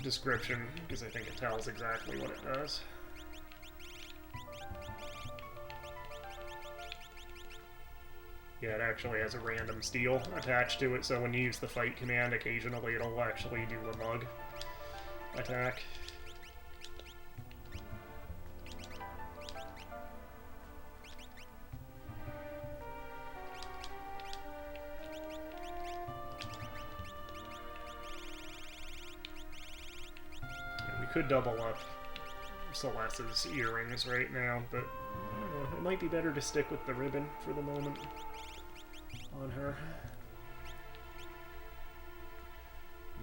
description, because I think it tells exactly what it does. Yeah, it actually has a random steal attached to it, so when you use the fight command, occasionally it'll actually do a mug attack. And we could double up Celeste's earrings right now, but I don't know, it might be better to stick with the ribbon for the moment on her.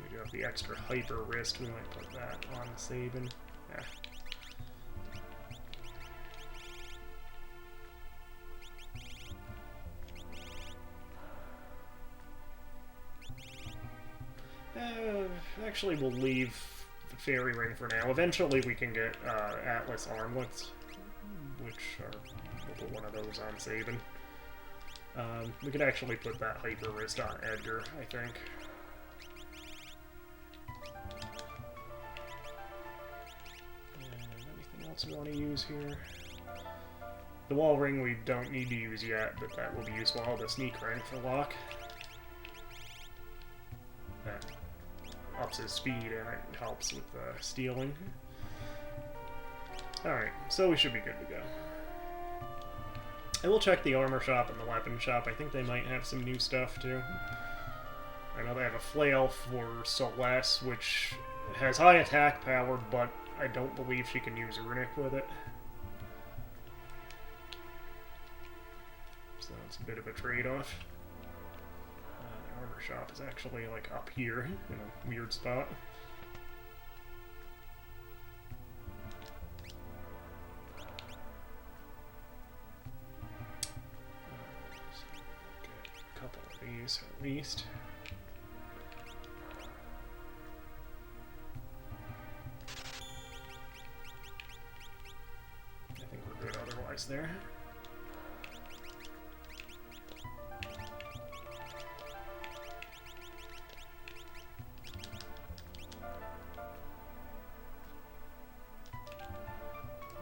We do have the extra hyper wrist, we might put that on Sabin. Yeah. Actually, we'll leave the fairy ring for now. Eventually we can get Atlas armlets, which are, we'll put one of those on Sabin. We could actually put that hyper wrist on Edgar, I think. Anything else we want to use here? The wall ring we don't need to use yet, but that will be useful. Oh, the sneak ring for Locke. That ups his speed and it helps with stealing. Alright, so we should be good to go. I will check the armor shop and the weapon shop. I think they might have some new stuff too. I know they have a flail for Celeste, which has high attack power, but I don't believe she can use Runic with it. So that's a bit of a trade-off. The armor shop is actually like up here in a weird spot. Get a couple of these at least. I think we're good otherwise there.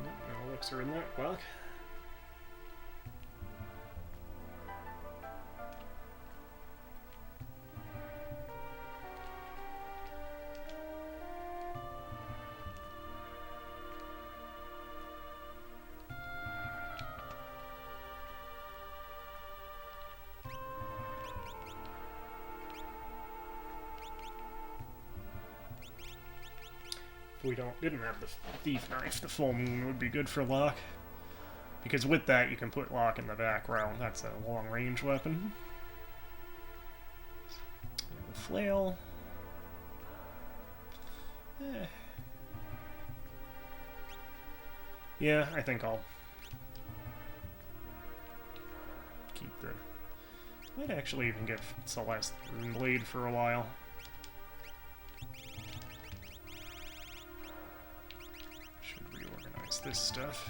No elixir in that block. if we didn't have the thief knife, the full moon would be good for Locke. Because with that, you can put Locke in the back row. That's a long-range weapon. And the flail. Yeah, I think I'll keep the... Might actually even get Celeste Runeblade for a while. Should reorganize this stuff.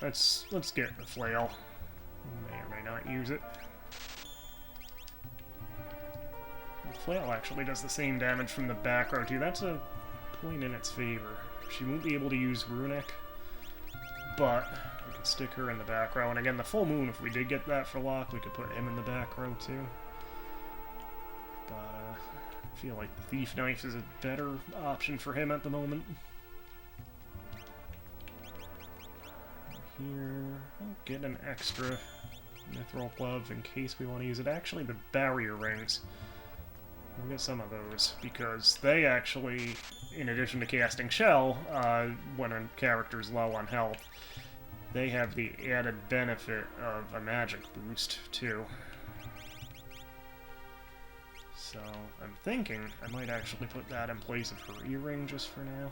Let's get the flail. May or may not use it. The flail actually does the same damage from the back row too. That's a point in its favor. She won't be able to use Runic, but we can stick her in the back row. And again, the full moon, if we did get that for Locke, we could put him in the back row too. But I feel like the thief knife is a better option for him at the moment. Here, I'll get an extra mithril glove in case we want to use it. Actually, the barrier rings, we'll get some of those, because they actually, in addition to casting Shell, when a character's low on health, they have the added benefit of a magic boost, too. So, I'm thinking I might actually put that in place of her earring just for now.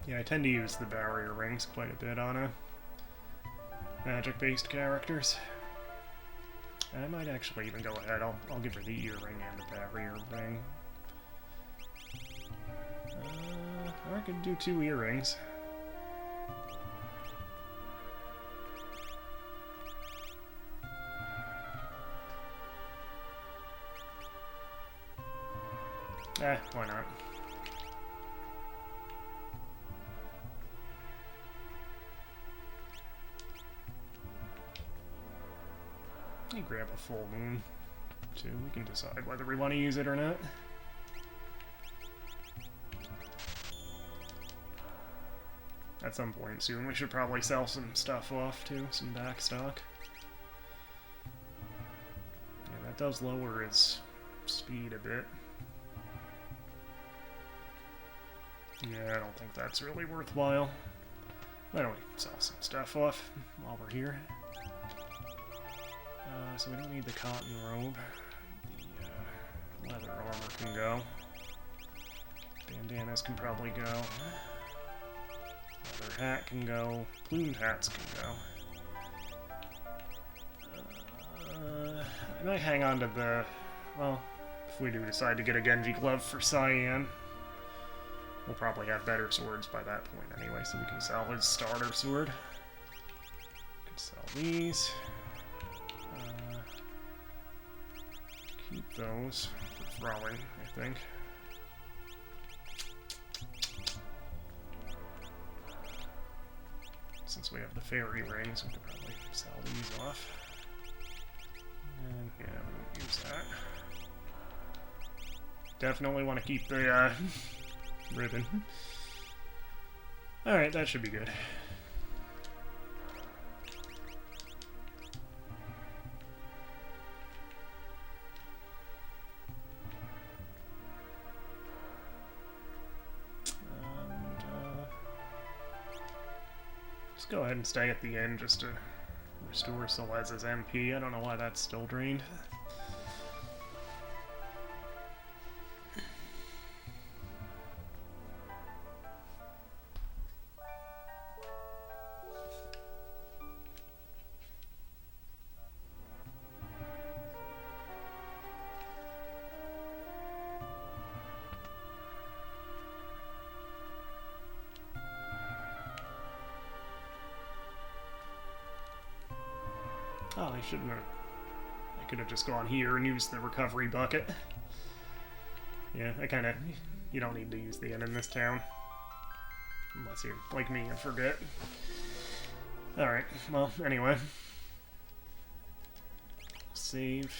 Yeah, I tend to use the barrier rings quite a bit on magic-based characters. I might actually even go ahead. I'll give her the earring and the barrier ring. I could do 2 earrings. Why not? Let me grab a full moon, too. We can decide whether we want to use it or not. At some point soon, we should probably sell some stuff off, too. Some back stock. Yeah, that does lower his speed a bit. Yeah, I don't think that's really worthwhile. Why don't we sell some stuff off while we're here? So we don't need the cotton robe. The leather armor can go. Bandanas can probably go. Leather hat can go. Plumed hats can go. I might hang on to the... Well, if we do decide to get a Genji glove for Cyan, we'll probably have better swords by that point anyway, so we can sell his starter sword. We can sell these. Keep those for throwing, I think. Since we have the fairy rings, we could probably sell these off. And yeah, we won't use that. Definitely want to keep the ribbon. Alright, that should be good. Go ahead and stay at the end just to restore Celeste's MP. I don't know why that's still drained. Oh, I shouldn't have... I could have just gone here and used the recovery bucket. Yeah, I kinda... You don't need to use the inn in this town. Unless you're like me and forget. Alright, well, anyway. Save.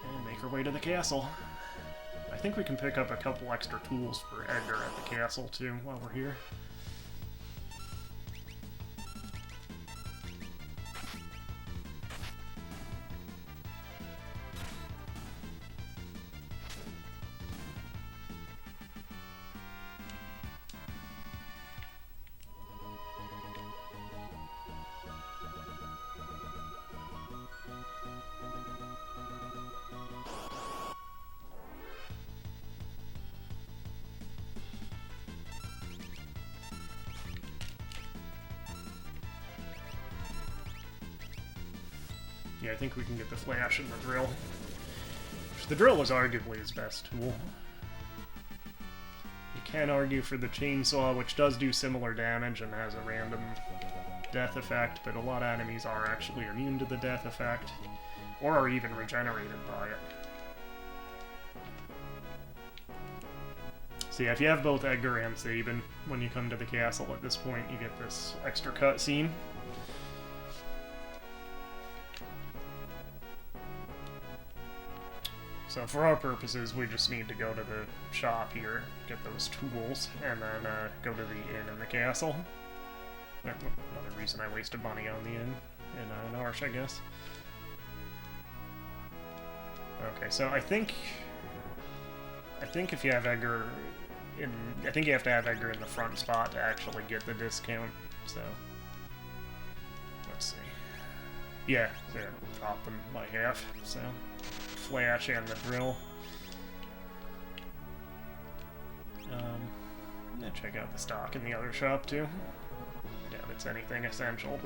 And make our our way to the castle. I think we can pick up a couple extra tools for Edgar at the castle, too, while we're here. Yeah, I think we can get the flash and the drill. The drill was arguably his best tool. You can argue for the chainsaw, which does do similar damage and has a random death effect, but a lot of enemies are actually immune to the death effect, or are even regenerated by it. So yeah, if you have both Edgar and Sabin, when you come to the castle at this point, you get this extra cutscene. So for our purposes, we just need to go to the shop here, get those tools, and then go to the inn in the castle. Another reason I wasted money on the inn in Narshe, I guess. Okay, so I think if you have Edgar in, I think you have to have Edgar in the front spot to actually get the discount. So let's see. Yeah, there, drop them by half. So. Flash and the drill. I'm gonna check out the stock in the other shop too. I doubt it's anything essential,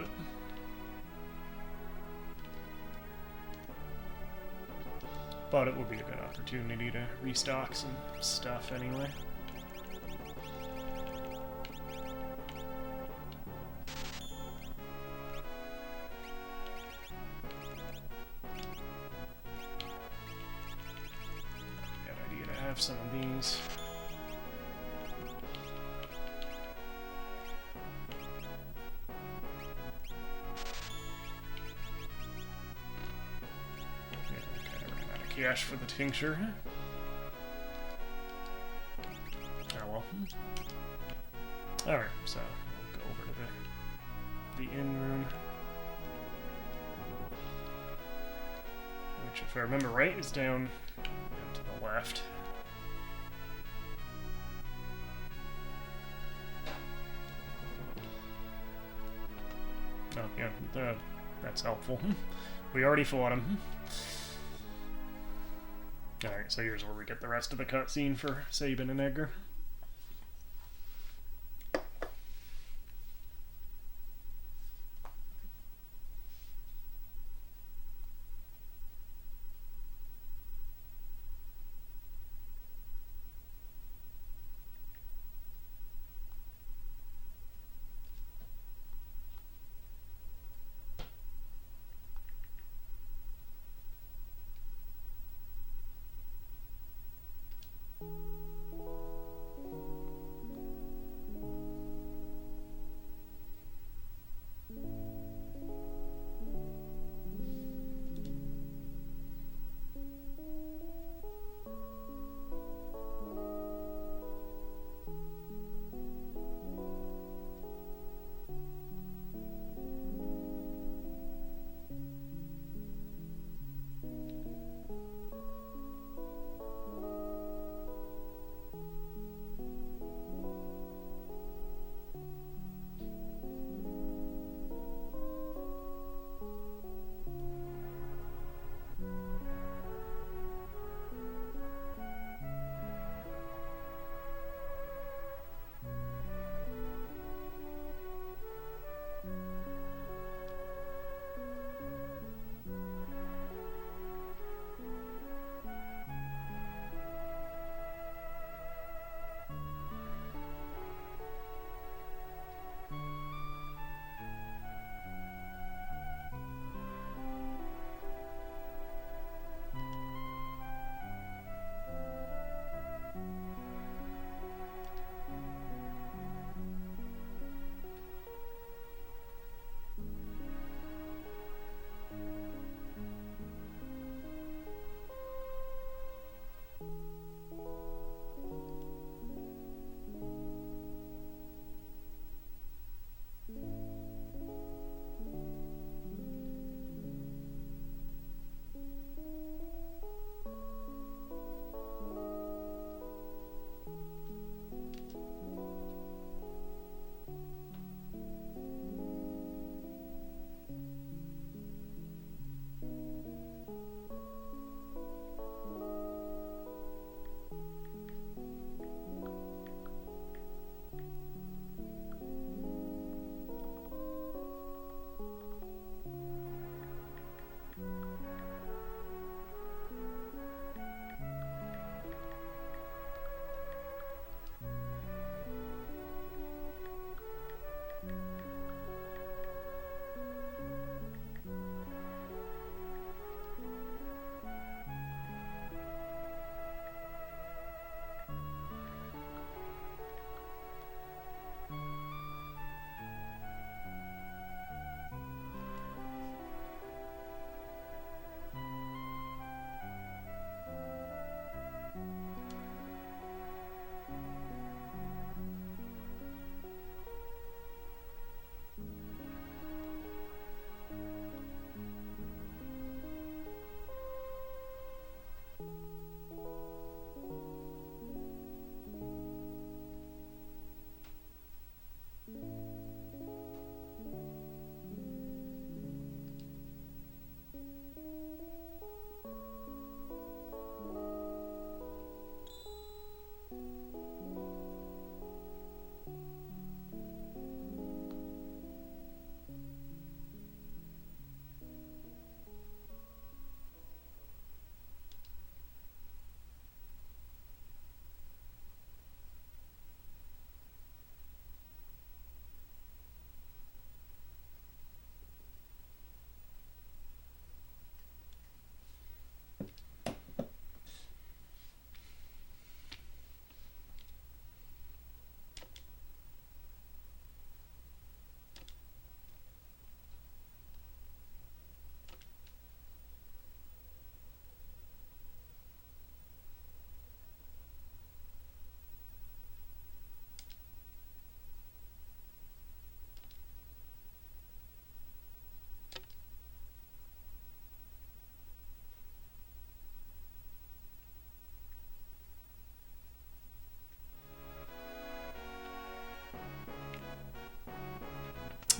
but it would be a good opportunity to restock some stuff anyway. Some of these. Yeah, kind of ran out of cash for the tincture. Oh well. Alright, so we'll go over to the inn room. Which, if I remember right, is down to the left. Oh, yeah, that's helpful. We already fought him. Alright, so here's where we get the rest of the cutscene for Sabin and Edgar.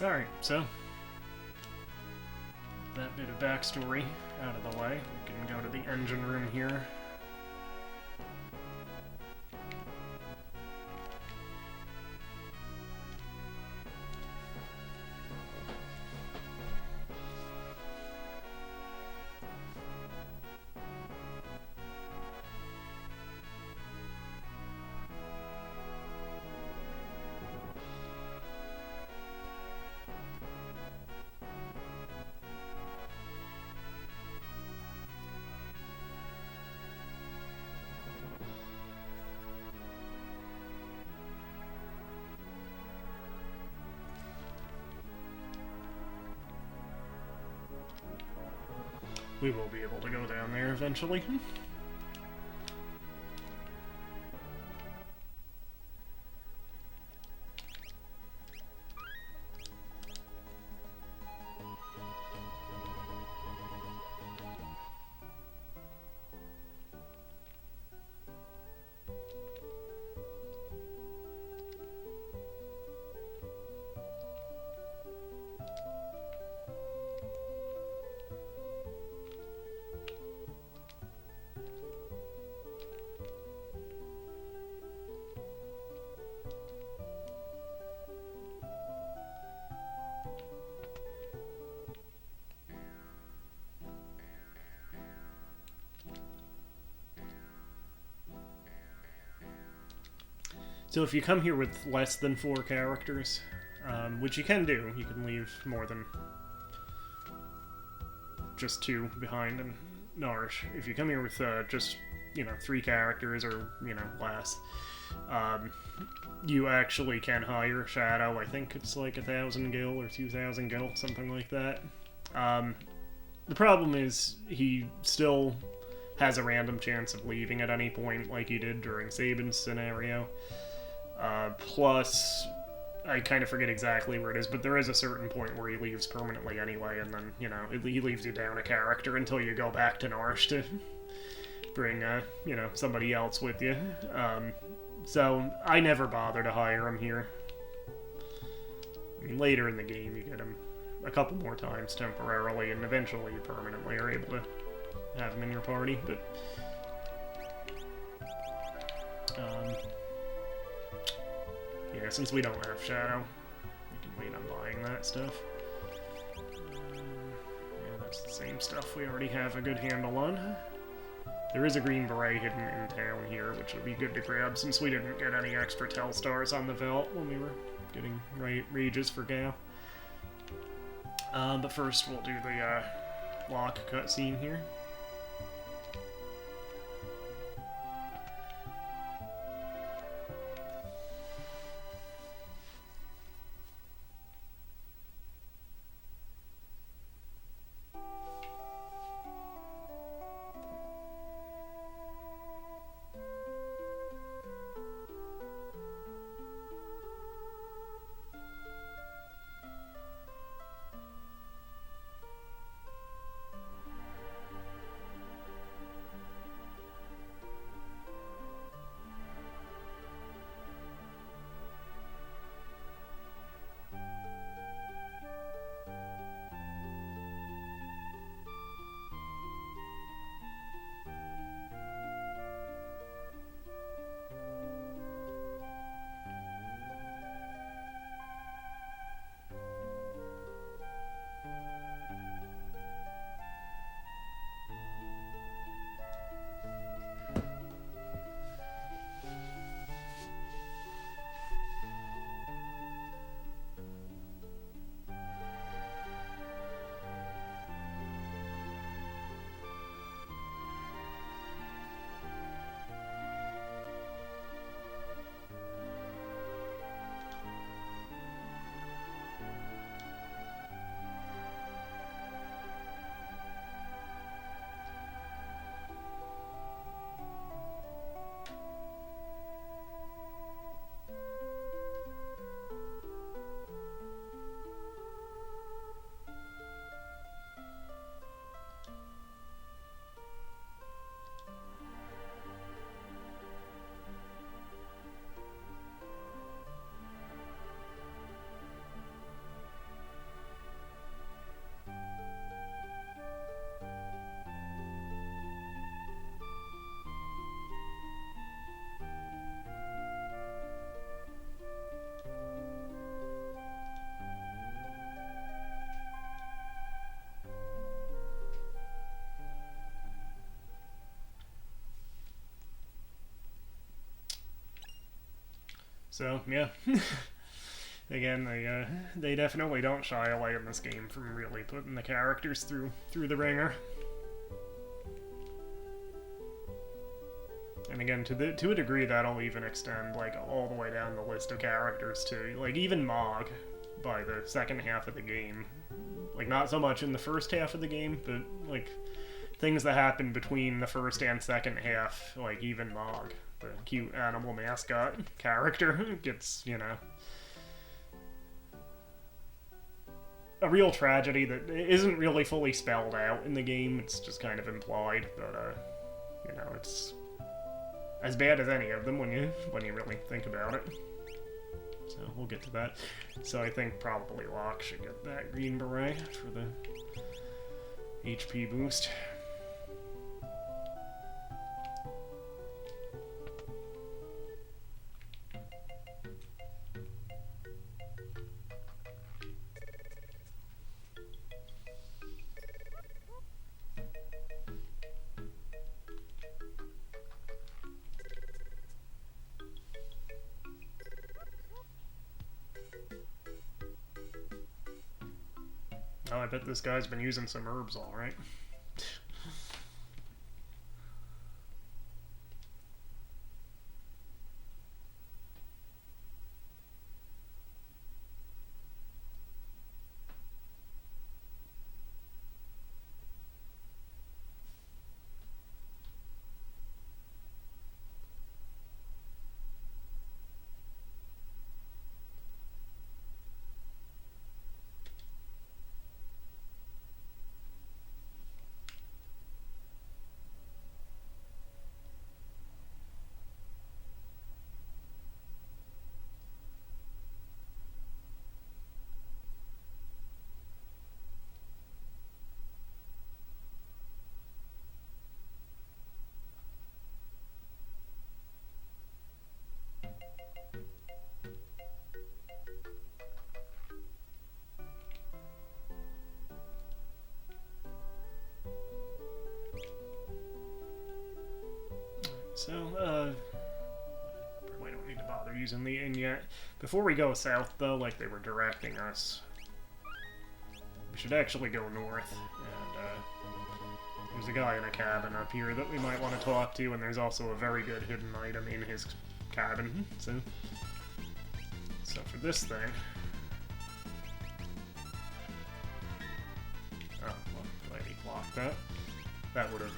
Alright, so that bit of backstory out of the way. We can go to the engine room here. We will be able to go down there eventually. So if you come here with less than 4 characters, which you can do, you can leave more than just 2 behind in Narshe. If you come here with just, 3 characters or, less, you actually can hire Shadow. I think it's like 1,000 gil or 2,000 gil, something like that. The problem is he still has a random chance of leaving at any point, like he did during Sabin's scenario. Plus, I kind of forget exactly where it is, but there is a certain point where he leaves permanently anyway, and then, he leaves you down a character until you go back to Narshe to bring, somebody else with you. So, I never bother to hire him here. I mean, later in the game, you get him a couple more times temporarily, and eventually you permanently are able to have him in your party, but... yeah, since we don't have Shadow, we can wait on buying that stuff. Yeah, that's the same stuff we already have a good handle on. There is a green beret hidden in town here, which would be good to grab since we didn't get any extra Telstars on the Veld when we were getting rages for Gau. But first we'll do the lock cutscene here. So, yeah. Again, they definitely don't shy away in this game from really putting the characters through the ringer. And again, to a degree, that'll even extend like all the way down the list of characters too. Like even Mog, by the second half of the game, like not so much in the first half of the game, but like things that happen between the first and second half, like even Mog, the cute animal mascot character, gets, you know, a real tragedy that isn't really fully spelled out in the game. It's just kind of implied, but you know, it's as bad as any of them when you really think about it. So we'll get to that. So I think probably Locke should get that green beret for the HP boost. Oh, I bet this guy's been using some herbs, all right. So, probably don't need to bother using the inn yet. Before we go south, though, like they were directing us, we should actually go north. And, there's a guy in a cabin up here that we might want to talk to, and there's also a very good hidden item in his cabin. So for this thing... Oh, well, glad he blocked that. That would have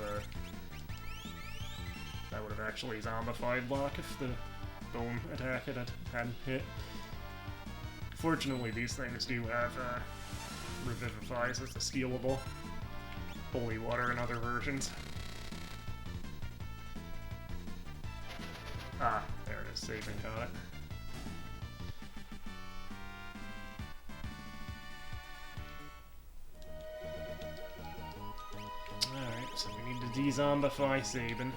actually zombified Locke if the bone attack hadn't hit. Fortunately, these things do have revivifies as a stealable. Holy water in other versions. Ah, there it is. Sabin got it. Alright, so we need to de-zombify Sabin.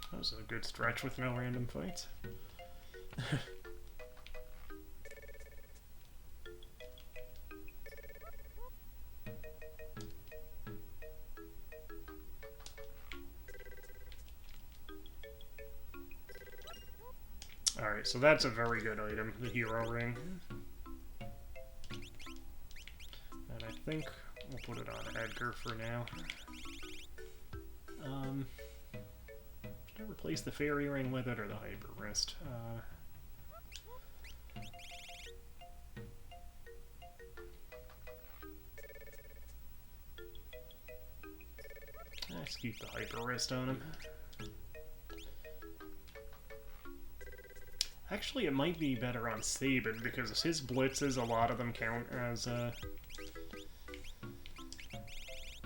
That was a good stretch with no random fights. Alright, so that's a very good item, the hero ring. And I think we'll put it on Edgar for now. Should I replace the fairy ring with it or the hyper wrist? Let's keep the hyper wrist on him. Actually, it might be better on Sabin because his blitzes, a lot of them count as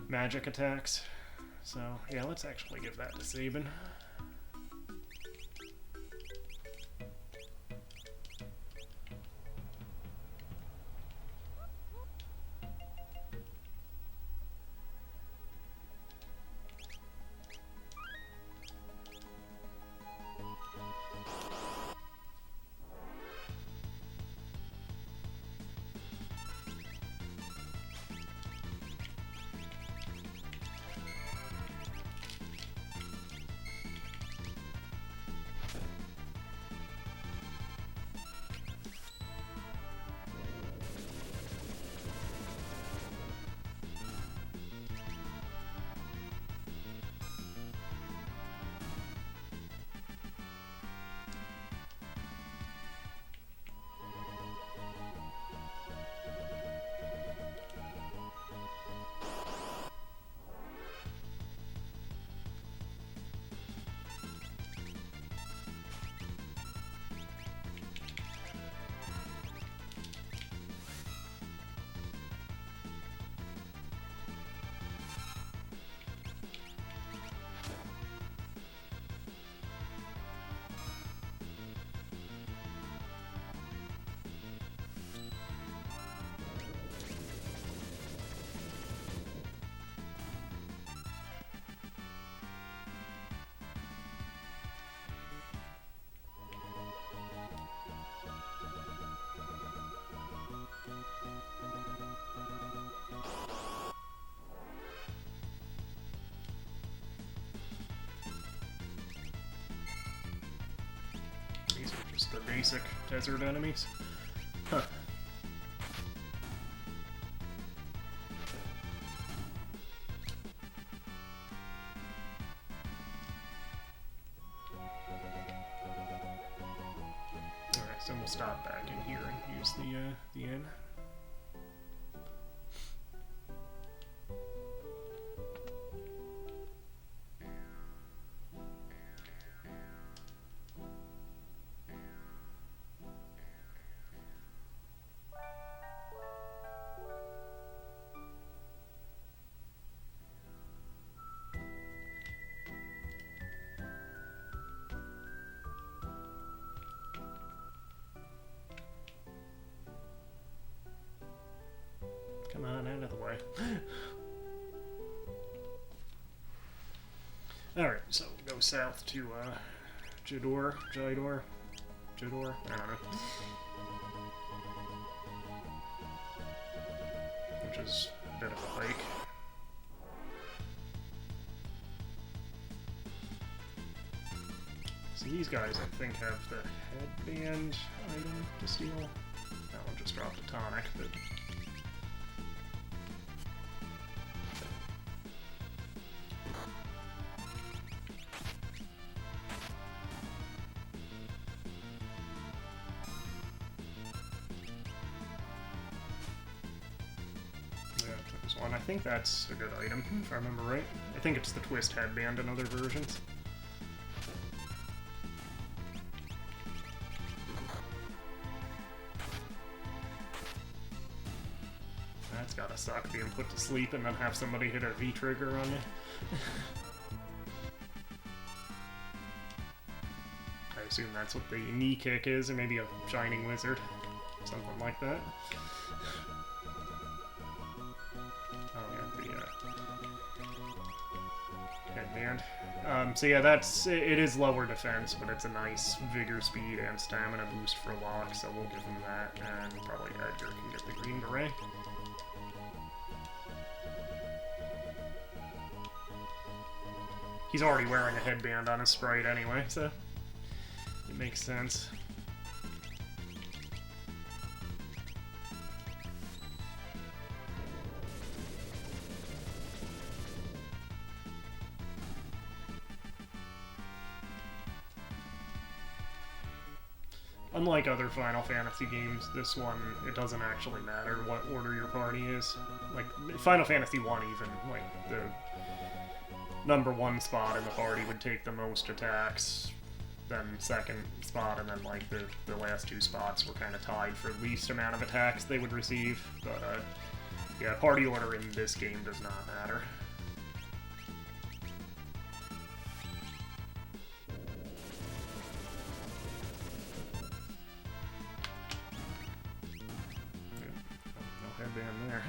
magic attacks. So, yeah, let's actually give that to Sabin. the basic desert enemies. Huh. Alright, so we'll stop back in here and use the inn. Come on, out of the way. Alright, so go south to Jador, I don't know. Which is a bit of a hike. So these guys, I think, have the headband item to steal. That one just dropped a tonic, but... I think that's a good item, if I remember right. I think it's the twist headband in other versions. That's gotta suck, being put to sleep and then have somebody hit a V-trigger on you. I assume that's what the knee kick is, or maybe a shining wizard. Something like that. So yeah, it is lower defense, but it's a nice vigor, speed, and stamina boost for Locke, so we'll give him that, and probably Edgar can get the green beret. He's already wearing a headband on his sprite anyway, so it makes sense. Unlike other Final Fantasy games, this one, it doesn't actually matter what order your party is. Like, Final Fantasy 1 even, like, the number one spot in the party would take the most attacks, then second spot, and then, like, the last two spots were kind of tied for least amount of attacks they would receive. But, yeah, party order in this game does not matter. Headband there.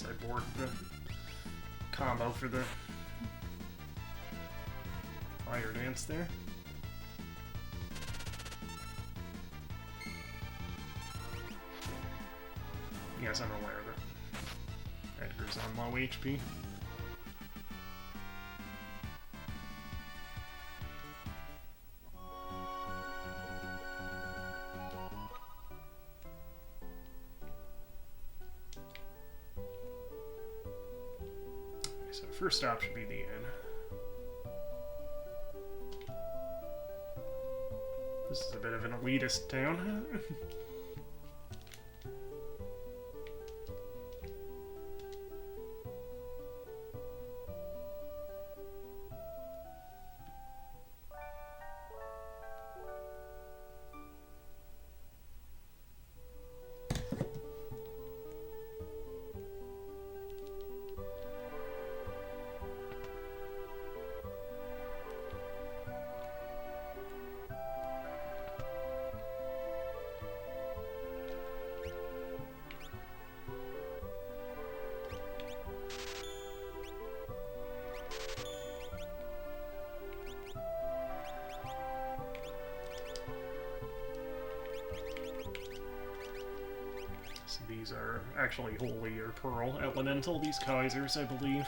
I board the combo for the fire dance there. Yes, I'm aware that Edgar's on low HP. So first stop should be the inn. This is a bit of an elitist town. These are actually Holy or Pearl Elemental, these Kaisers, I believe.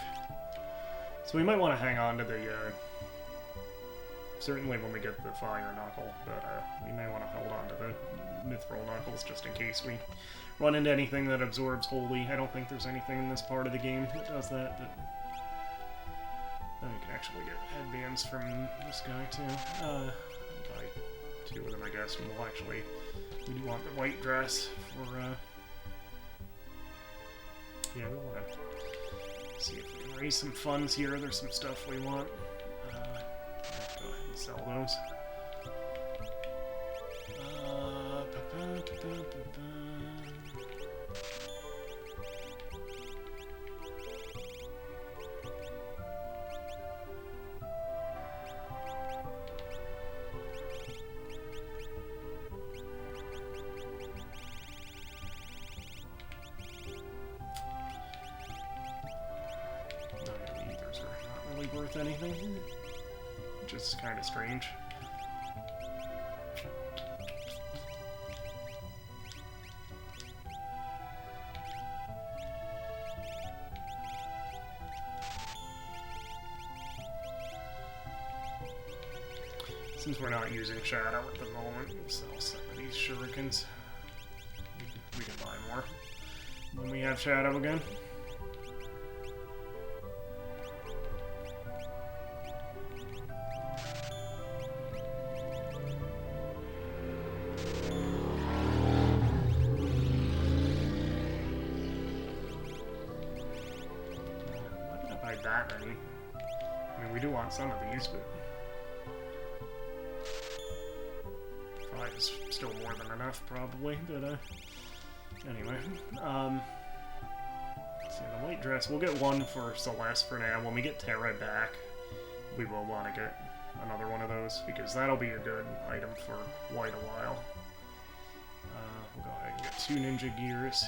So we might want to hang on to the, certainly when we get the Fire Knuckle, but we may want to hold on to the Mithril Knuckles just in case we run into anything that absorbs Holy. I don't think there's anything in this part of the game that does that, but we can actually get headbands from this guy too. Buy 2 of them, I guess, and we'll actually, we do want the white dress for, yeah, we want to see if we can raise some funds here. There's some stuff we want. Go ahead and sell those. Worth anything, which is kind of strange. Since we're not using Shadow at the moment, we'll sell some of these shurikens. We can buy more when we have Shadow again. That many. I mean, we do want some of these, but 5 is still more than enough, probably. But anyway, let's see, the white dress. We'll get 1 for Celeste for now. When we get Terra back, we will want to get another one of those because that'll be a good item for quite a while. We'll go ahead and get 2 ninja gears.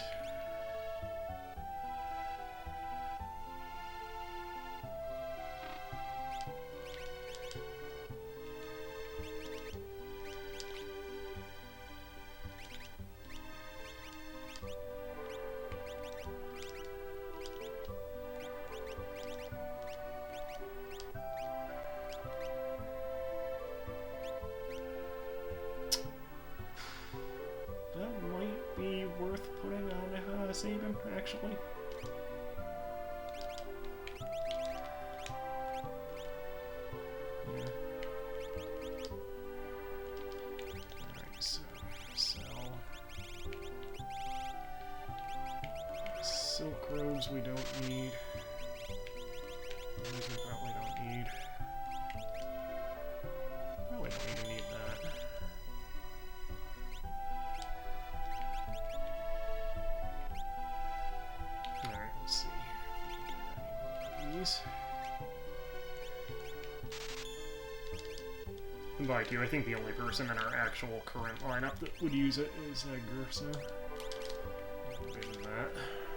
Sabin, actually. Yeah. Alright, so sell silk robes we don't need. Those we probably don't need. Probably don't even need that. Like you, I think the only person in our actual current lineup that would use it is Edgar, so that.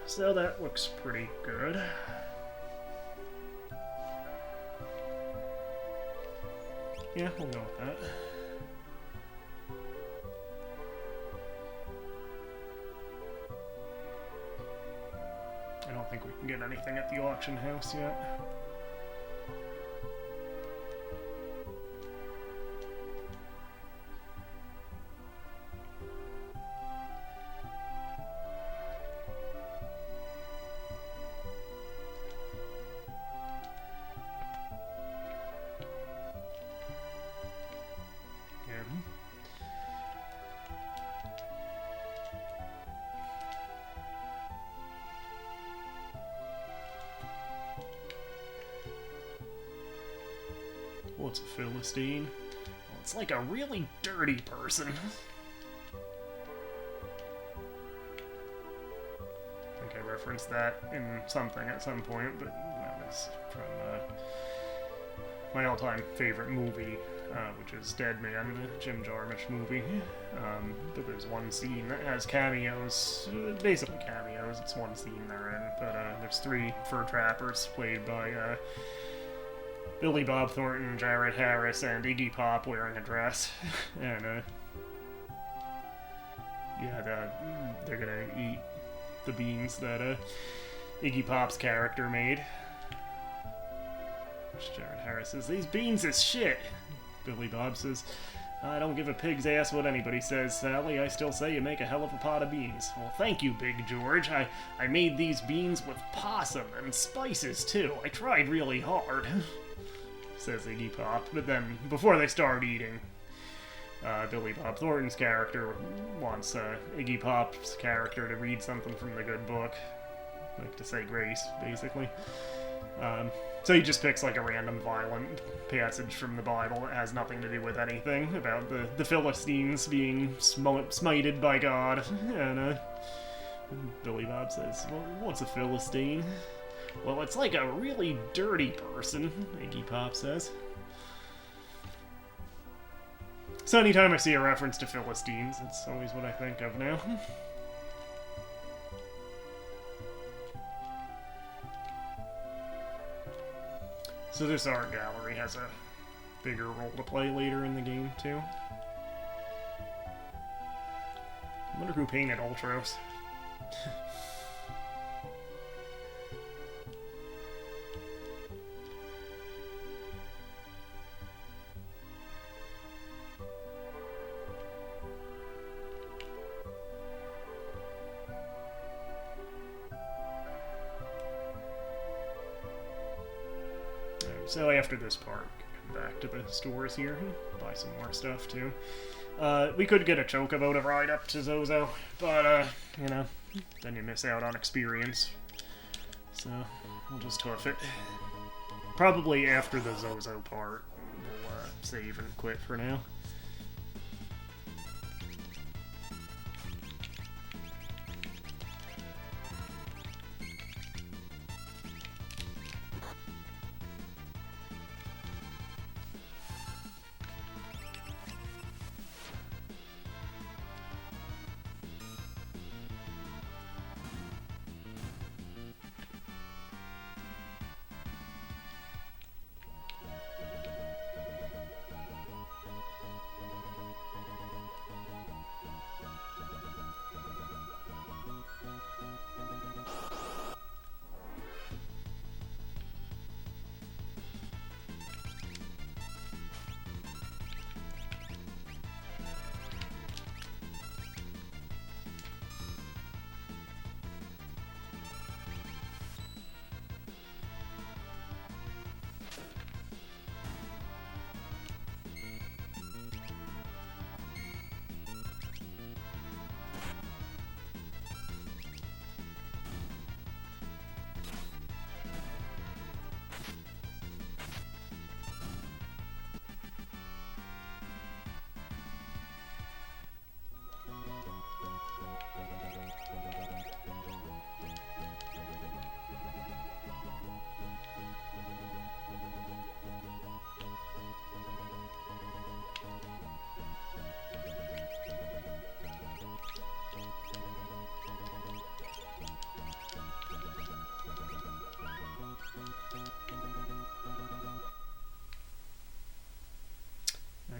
So that looks pretty good. Yeah, we'll go with that. I don't think we can get anything at the auction house yet. What's a Philistine? Well, it's like a really dirty person. I think I referenced that in something at some point, but that was from my all-time favorite movie, which is Dead Man, the Jim Jarmusch movie. But there's one scene that has cameos, basically cameos. It's one scene they're in, but there's 3 fur trappers played by Billy Bob Thornton, Jared Harris, and Iggy Pop wearing a dress. And yeah, they're gonna eat the beans that Iggy Pop's character made. Jared Harris says, "These beans is shit." Billy Bob says, "I don't give a pig's ass what anybody says, Sally. I still say you make a hell of a pot of beans." "Well, thank you, Big George. I made these beans with possum and spices, too. I tried really hard," says Iggy Pop. But then, before they start eating, Billy Bob Thornton's character wants Iggy Pop's character to read something from the good book. Like to say grace, basically. So he just picks like a random violent passage from the Bible that has nothing to do with anything about the Philistines being smited by God. And Billy Bob says, "Well, what's a Philistine?" "Well, it's like a really dirty person," Iggy Pop says. So anytime I see a reference to Philistines, it's always what I think of now. So this art gallery has a bigger role to play later in the game, too. I wonder who painted Ultros. So after this part, come back to the stores here and buy some more stuff too. We could get a chocobo to ride up to Zozo, but you know, then you miss out on experience. So we'll just hoof it. Probably after the Zozo part, we'll save and quit for now.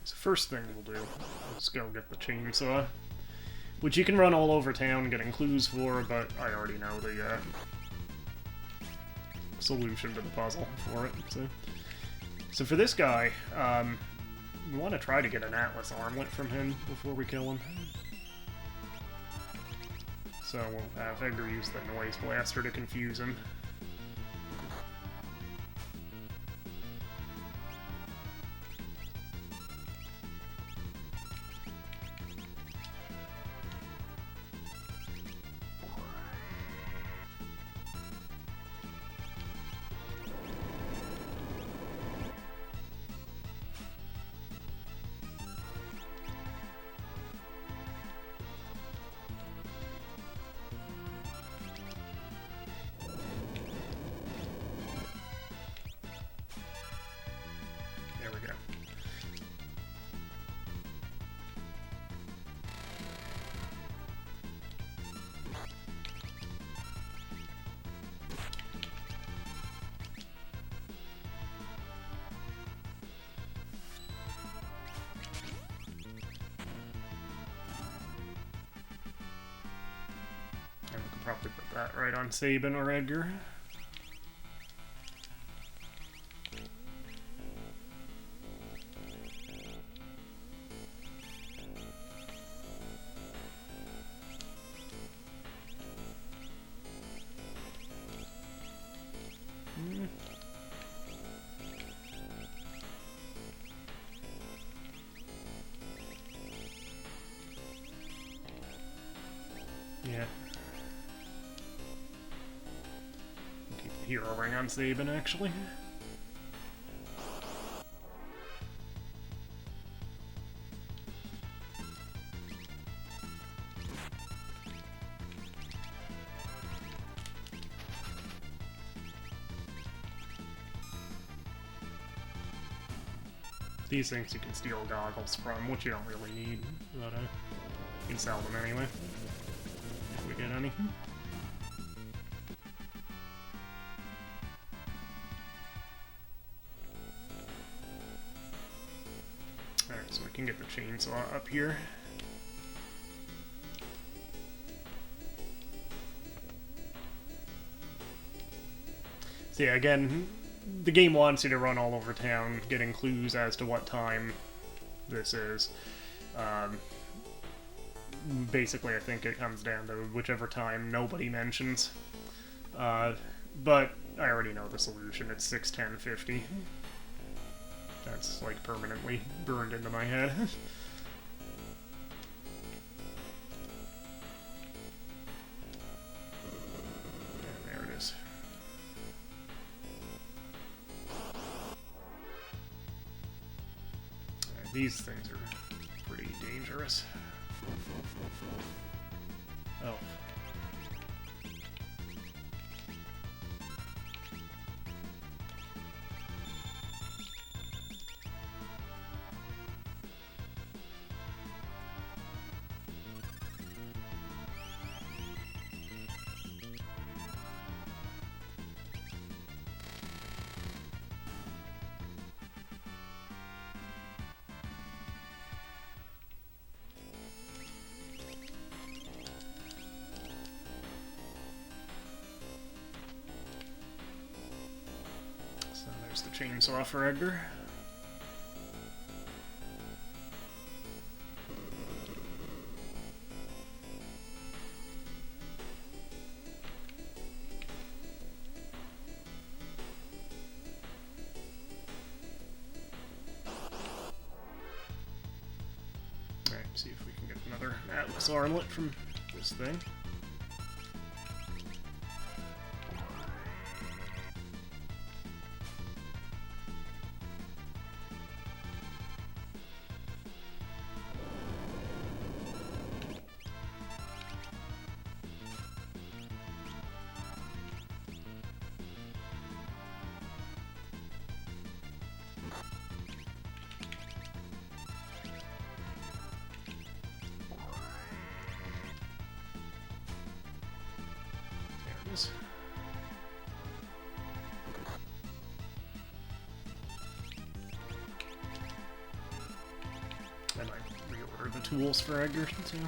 So first thing we'll do is go get the chainsaw, which you can run all over town getting clues for, but I already know the solution to the puzzle for it. So for this guy, we want to try to get an Atlas armlet from him before we kill him. So we'll have Edgar use the noise blaster to confuse him. probably put that right on Sabin or Edgar. Yeah. Keep the hero ring on Sabin, actually. These things you can steal goggles from, which you don't really need, but you can sell them anyway, if we get any. Alright, so we can get the chainsaw up here. So yeah, again, the game wants you to run all over town, getting clues as to what time this is. Basically, I think it comes down to whichever time nobody mentions. But I already know the solution. It's 6:10:50. That's, like, permanently burned into my head. These things are pretty dangerous. Oh. There's the chainsaw for Edgar. Alright, see if we can get another Atlas armlet from this thing. I might reorder the tools for Edgar, too.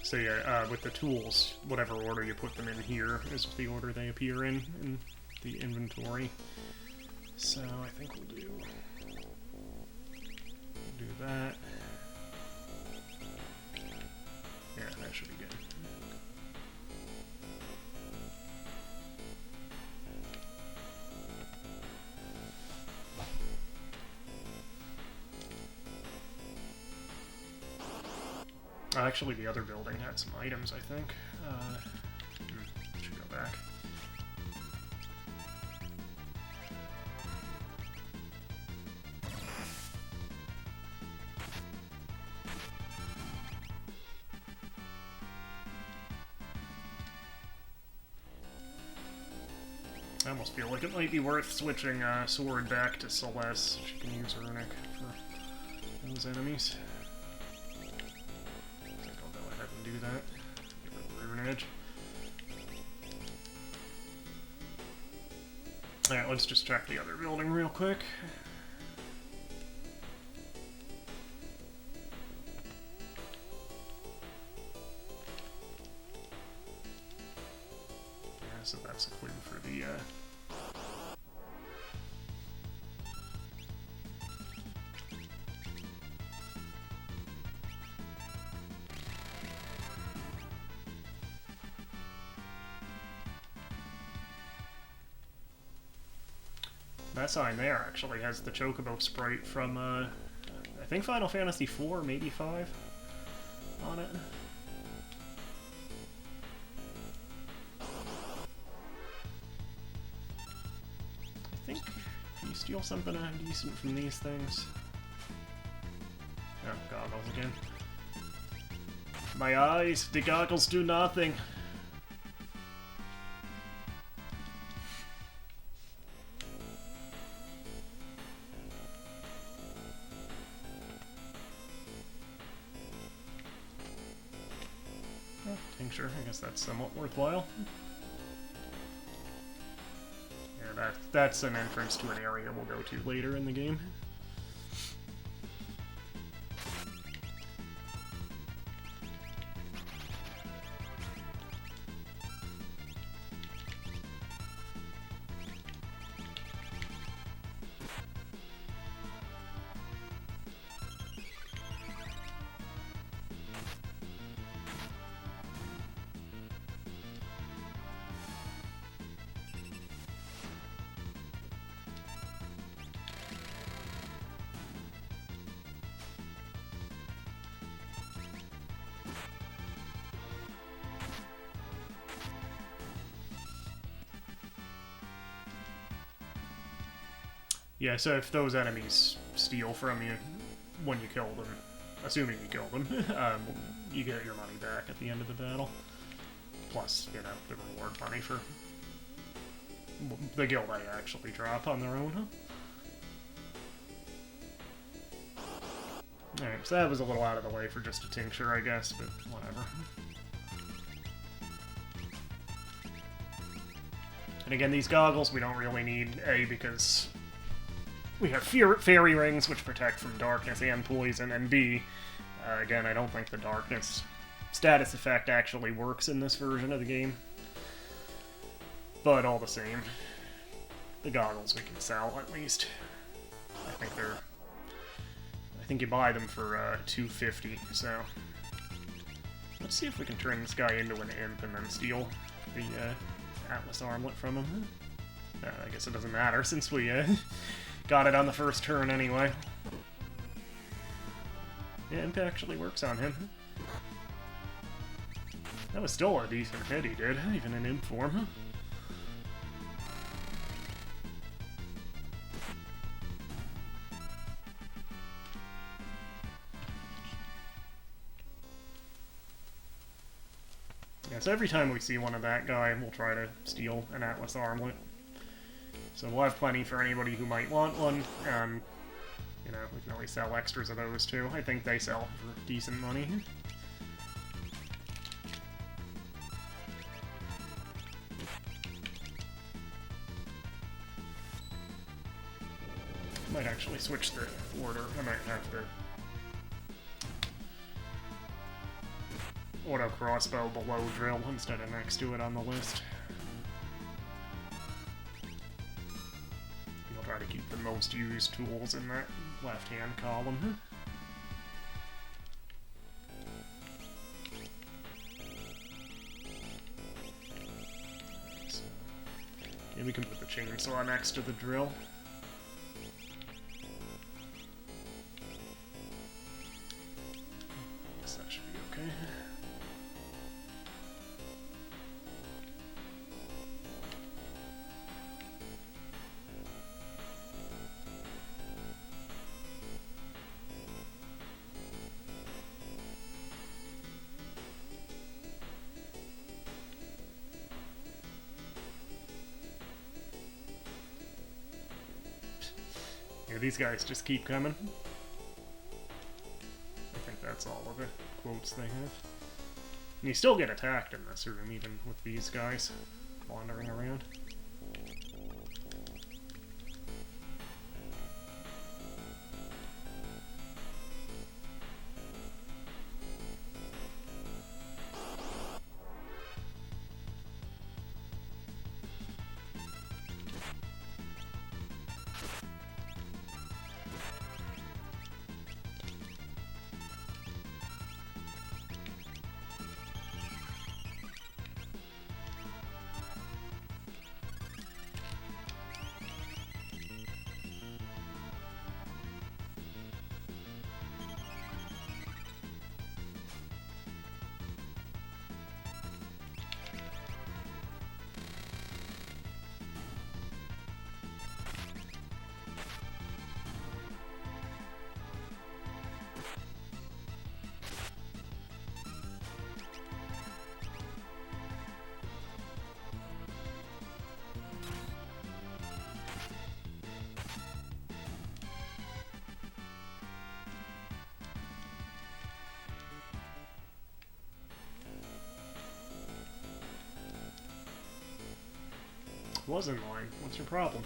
So yeah, with the tools, whatever order you put them in here is the order they appear in the inventory. So I think we'll do that. Yeah, that should be good. Actually, the other building had some items, I think. Should go back. I almost feel like it might be worth switching Sword back to Celeste. She can use Runic for those enemies. Do that. Get rid of the Rune Edge. Alright, let's just check the other building real quick. Yeah, so that's a clue for the, that sign there actually has the Chocobo sprite from, I think Final Fantasy IV, maybe 5, on it. I think, can you steal something decent from these things? Oh, goggles again. My eyes, the goggles do nothing. Tincture, I guess that's somewhat worthwhile. Yeah, that's an entrance to an area we'll go to later in the game. Yeah, so if those enemies steal from you when you kill them, assuming you kill them, you get your money back at the end of the battle. Plus, you know, the reward money for the guild they actually drop on their own. Alright, so that was a little out of the way for just a tincture, I guess, but whatever. And again, these goggles we don't really need, A, because we have fairy rings, which protect from darkness and poison, and B, again, I don't think the darkness status effect actually works in this version of the game. But all the same, the goggles we can sell, at least. I think you buy them for $250, so let's see if we can turn this guy into an imp and then steal the Atlas armlet from him. I guess it doesn't matter, since we got it on the first turn anyway. Yeah, imp actually works on him. That was still a decent hit he did, even in imp form. Yeah, so every time we see one of that guy, we'll try to steal an Atlas armlet. So we'll have plenty for anybody who might want one, and, you know, we can always sell extras of those too. I think they sell for decent money. Might actually switch the order. I might have to auto crossbow below drill instead of next to it on the list. We'll try to keep the most used tools in that left-hand column. So, yeah, we can put the chainsaw next to the drill. Guess that should be okay. These guys just keep coming. I think that's all of the quotes they have. And you still get attacked in this room, even with these guys wandering around. was in line. What's your problem?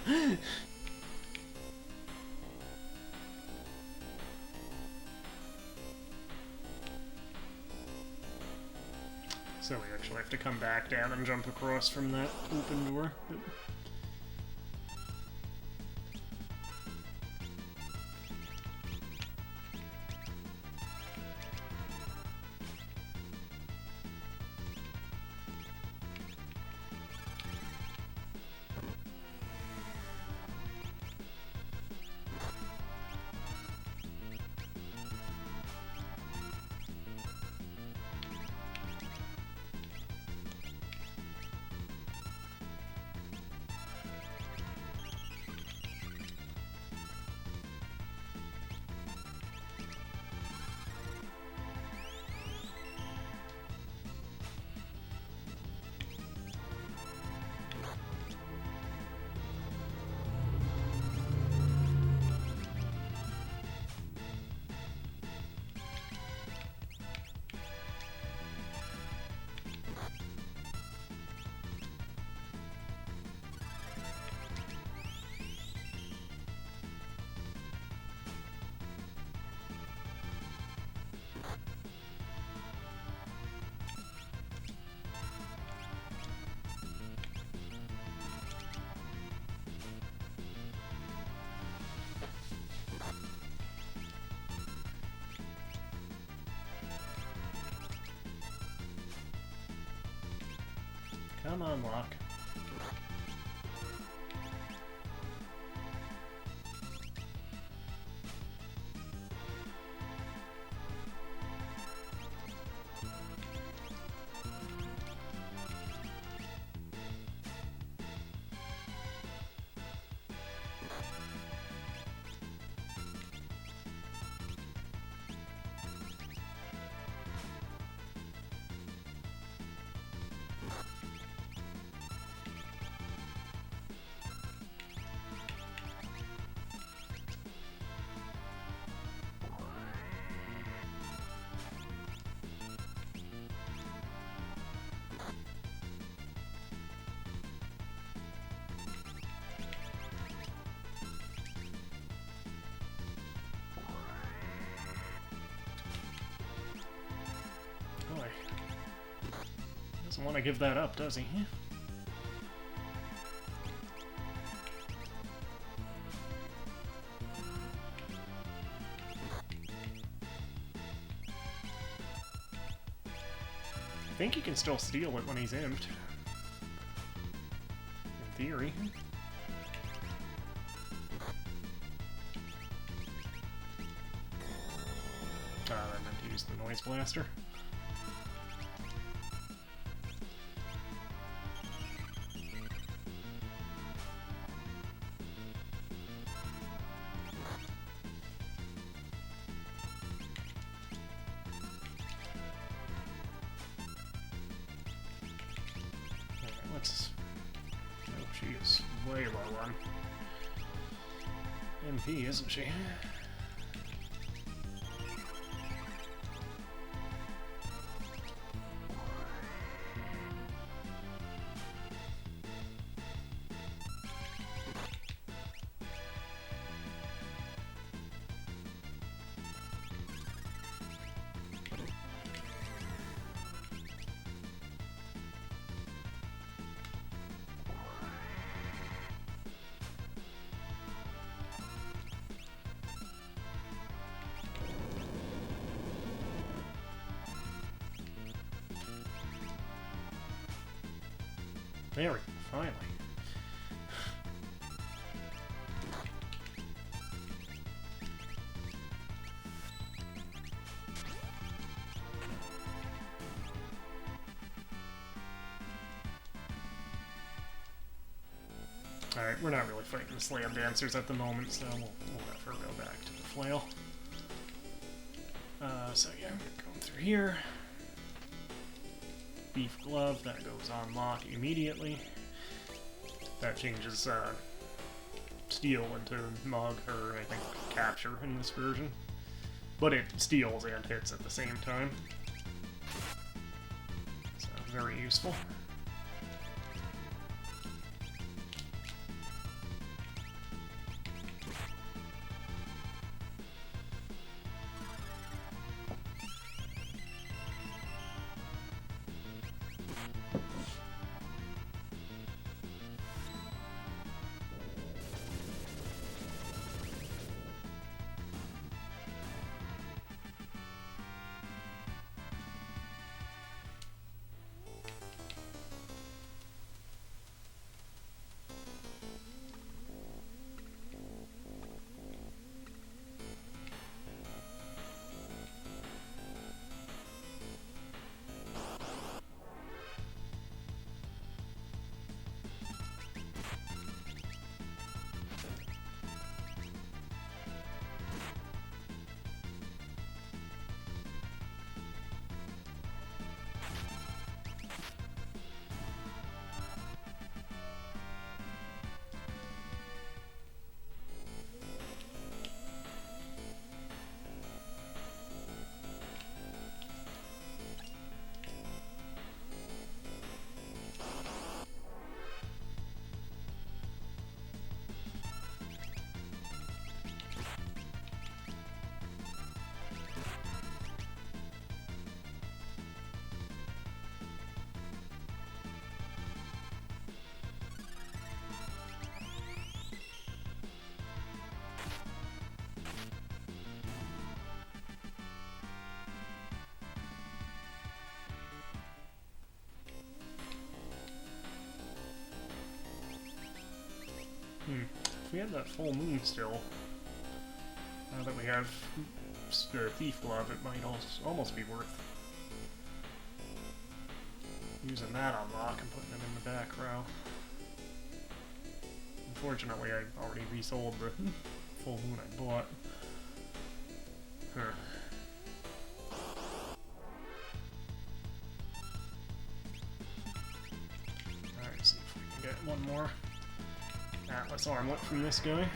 So we actually have to come back down and jump across from that open door. Come on, Locke. Boy. Doesn't want to give that up, does he? I think he can still steal it when he's imped. In theory. I meant to use the noise blaster. Oh, she is way low on MP, isn't she? There we go, finally. Alright, we're not really fighting the slam dancers at the moment, so we'll let her go back to the flail. So yeah, going through here. Beef glove, that goes on lock immediately. That changes steel into mug, or I think capture in this version. But it steals and hits at the same time. So very useful. if we had that full moon still, now that we have the Thief Glove, it might almost be worth using that unlock and putting it in the back row. Unfortunately, I already resold the full moon I bought. Huh. Alright, see if we can get one more Atlas armlet from this guy.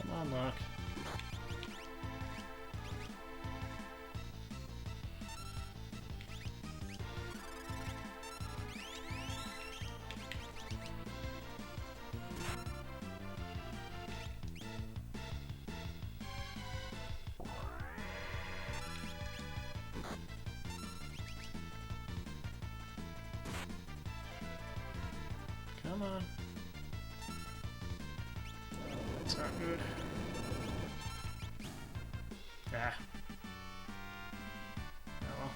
Come on, luck. Come on. That's not good. Ah. Oh well.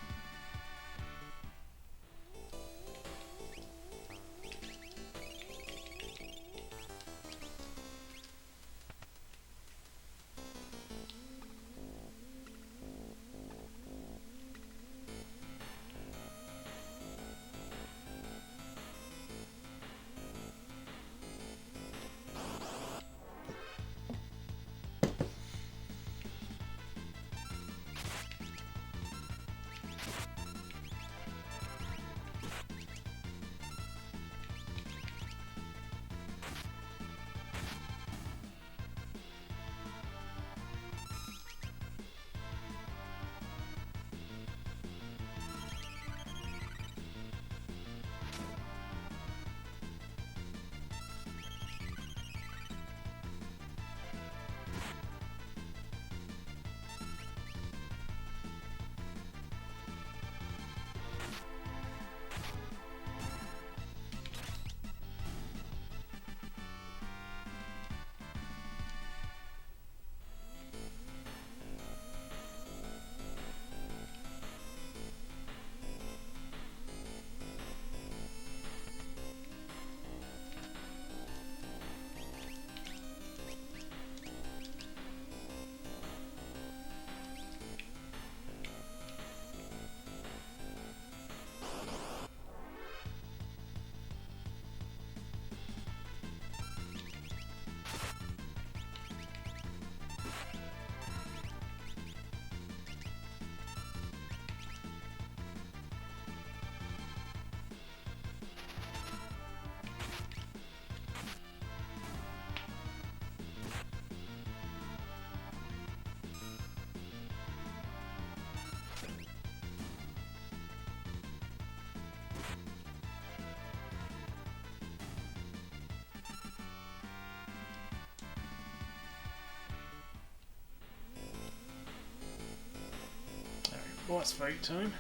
Boss fight time.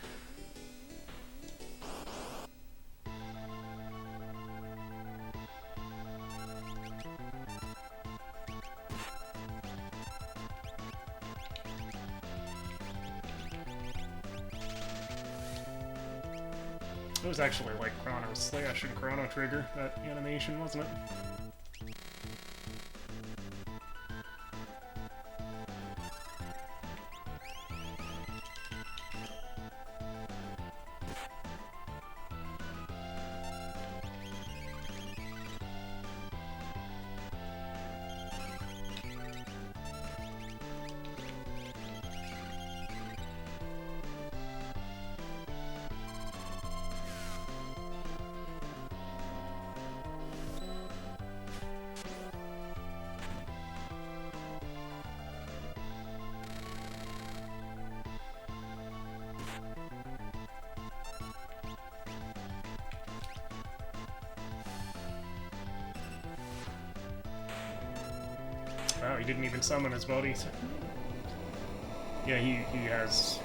It was actually like Chrono Slash and Chrono Trigger, that animation, wasn't it? Oh, he didn't even summon his buddies. Yeah, he has...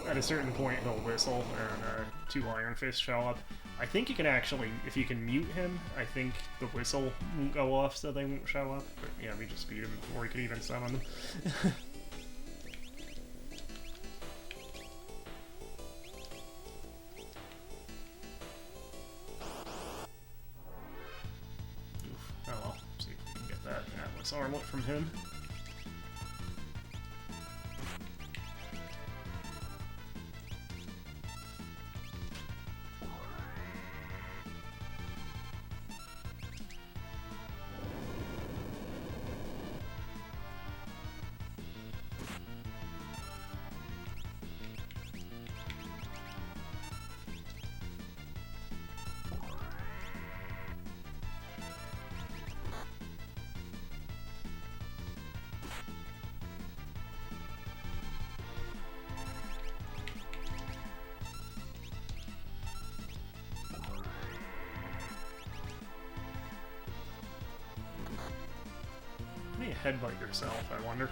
At a certain point, he'll whistle, and 2 Iron Fists show up. I think you can actually, if you can mute him, I think the whistle won't go off, so they won't show up. But yeah, we just beat him before he could even summon them. Oh well, see if we can get that Atlas armlet from him. Headbutt yourself, I wonder.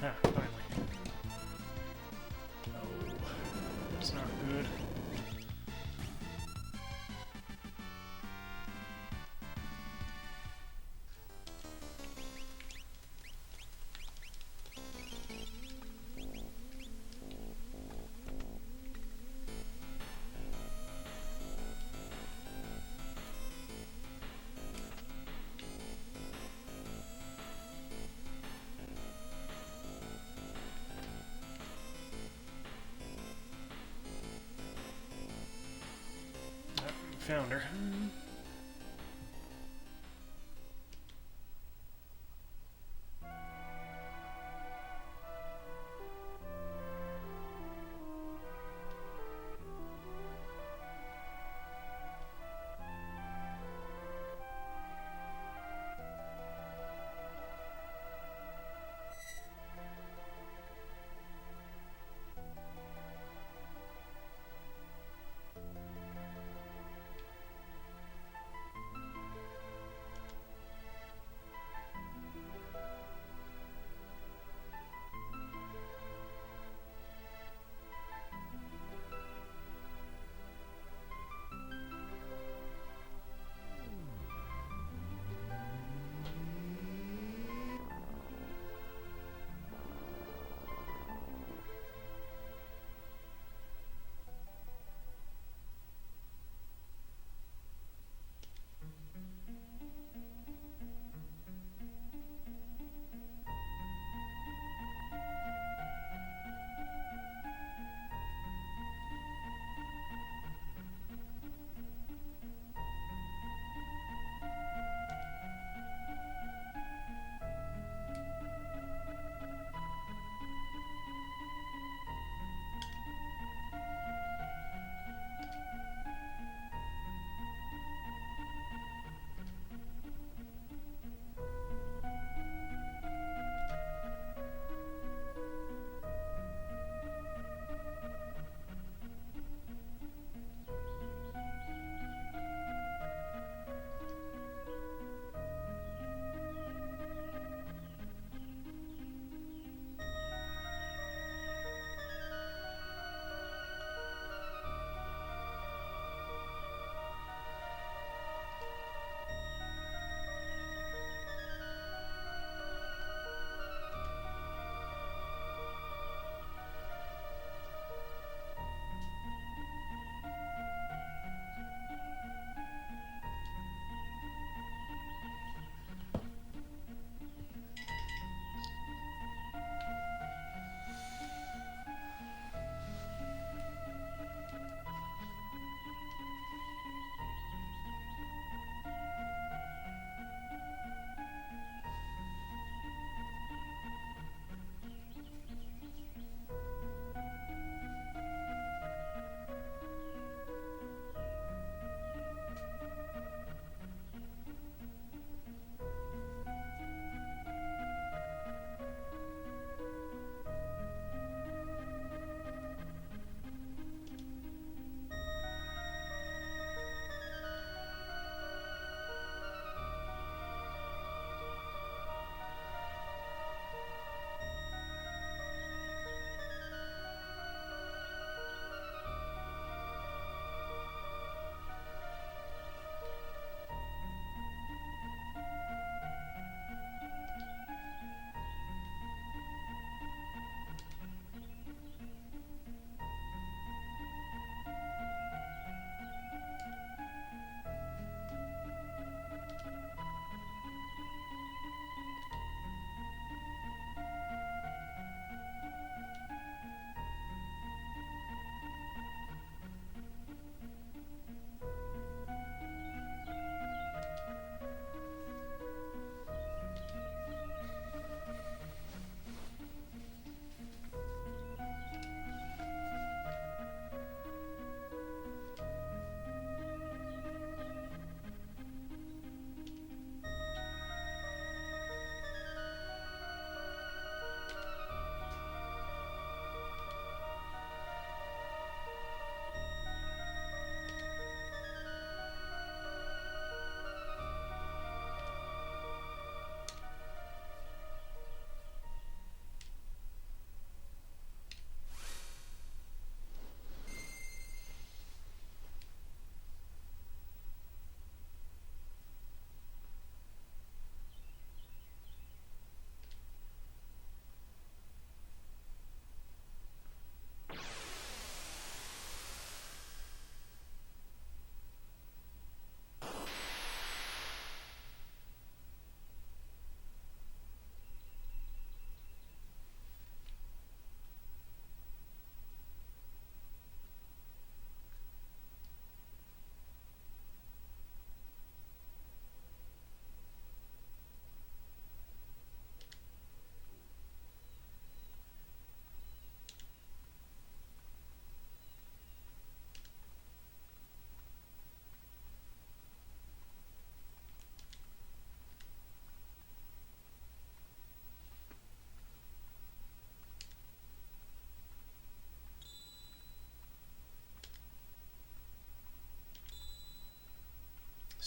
Ah, finally. Oh, that's not good. Found her.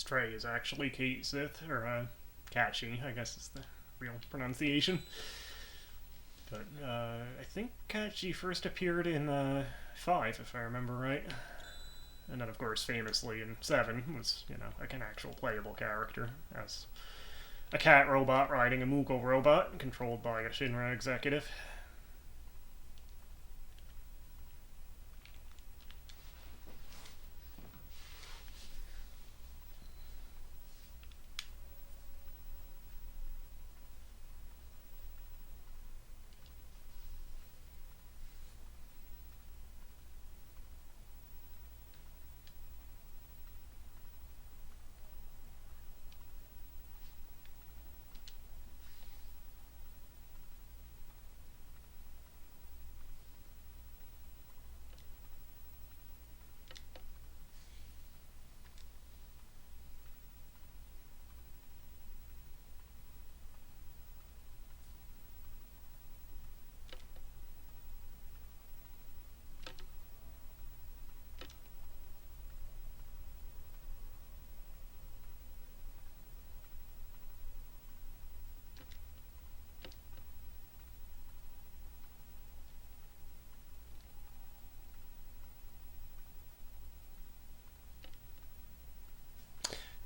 Stray is actually Kate Sith, or Kachi, I guess is the real pronunciation. But I think Kachi first appeared in 5, if I remember right. And then, of course, famously in 7 was, you know, like an actual playable character as a cat robot riding a Moogle robot controlled by a Shinra executive.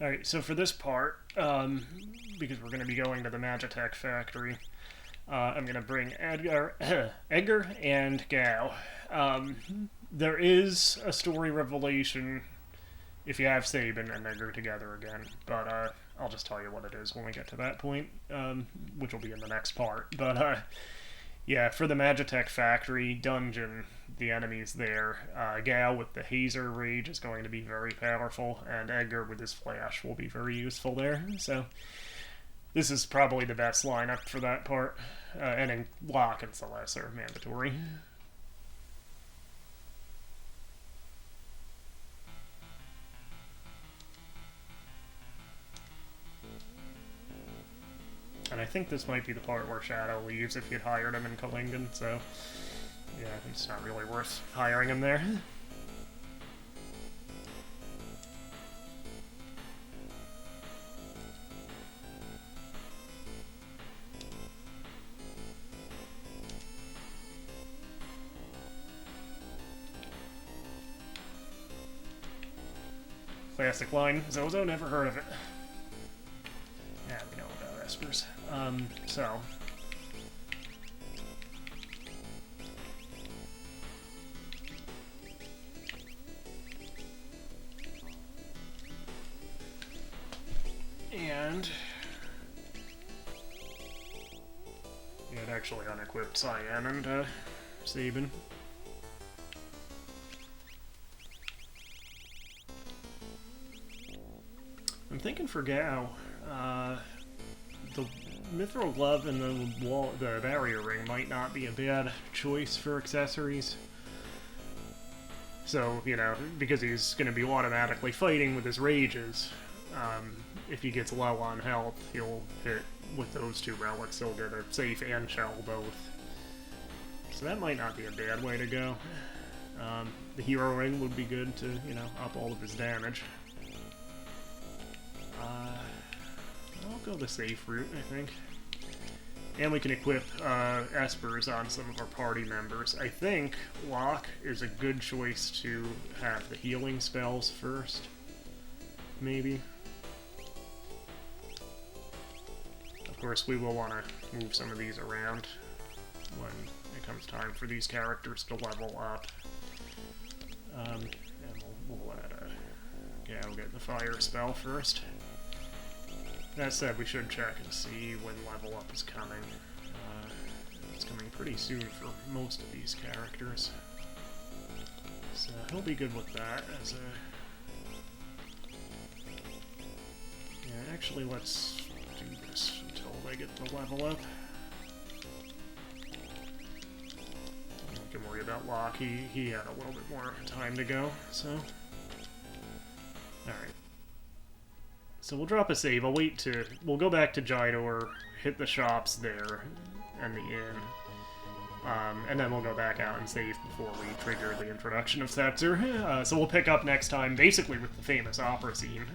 Alright, so for this part, because we're going to be going to the Magitech factory, I'm going to bring Edgar and Gau. There is a story revelation if you have Sabin and Edgar together again, but I'll just tell you what it is when we get to that point, which will be in the next part. But yeah, for the Magitech factory dungeon, the enemies there, Gau with the Hazer Rage is going to be very powerful, and Edgar with his Flash will be very useful there. So this is probably the best lineup for that part, and then Locke and Celeste are mandatory. And I think this might be the part where Shadow leaves if you'd hired him in Kalingen, so yeah, it's not really worth hiring him there. Classic line, Zozo, never heard of it. Yeah, we know about Espers. So... And... yeah, it actually unequipped Cyan and Sabin. I'm thinking for Gau, the Mithril Glove and the Barrier Ring might not be a bad choice for accessories. So, you know, because he's going to be automatically fighting with his rages, if he gets low on health, he'll hit with those two relics, he'll get a safe and shell both. So that might not be a bad way to go. The Hero Ring would be good to, you know, up all of his damage. I'll go the safe route, I think. And we can equip Espers on some of our party members. I think Locke is a good choice to have the healing spells first. Maybe. Of course, we will want to move some of these around when it comes time for these characters to level up. And we'll let Gau get the fire spell first. That said, we should check and see when level up is coming. It's coming pretty soon for most of these characters. So he'll be good with that as a... yeah, actually let's do this until they get the level up. I can worry about Locke, he had a little bit more time to go, so... Alright. So we'll drop a save. We'll go back to Jidor, hit the shops there, and the inn. And then we'll go back out and save before we trigger the introduction of Setzer. So we'll pick up next time, basically with the famous opera scene.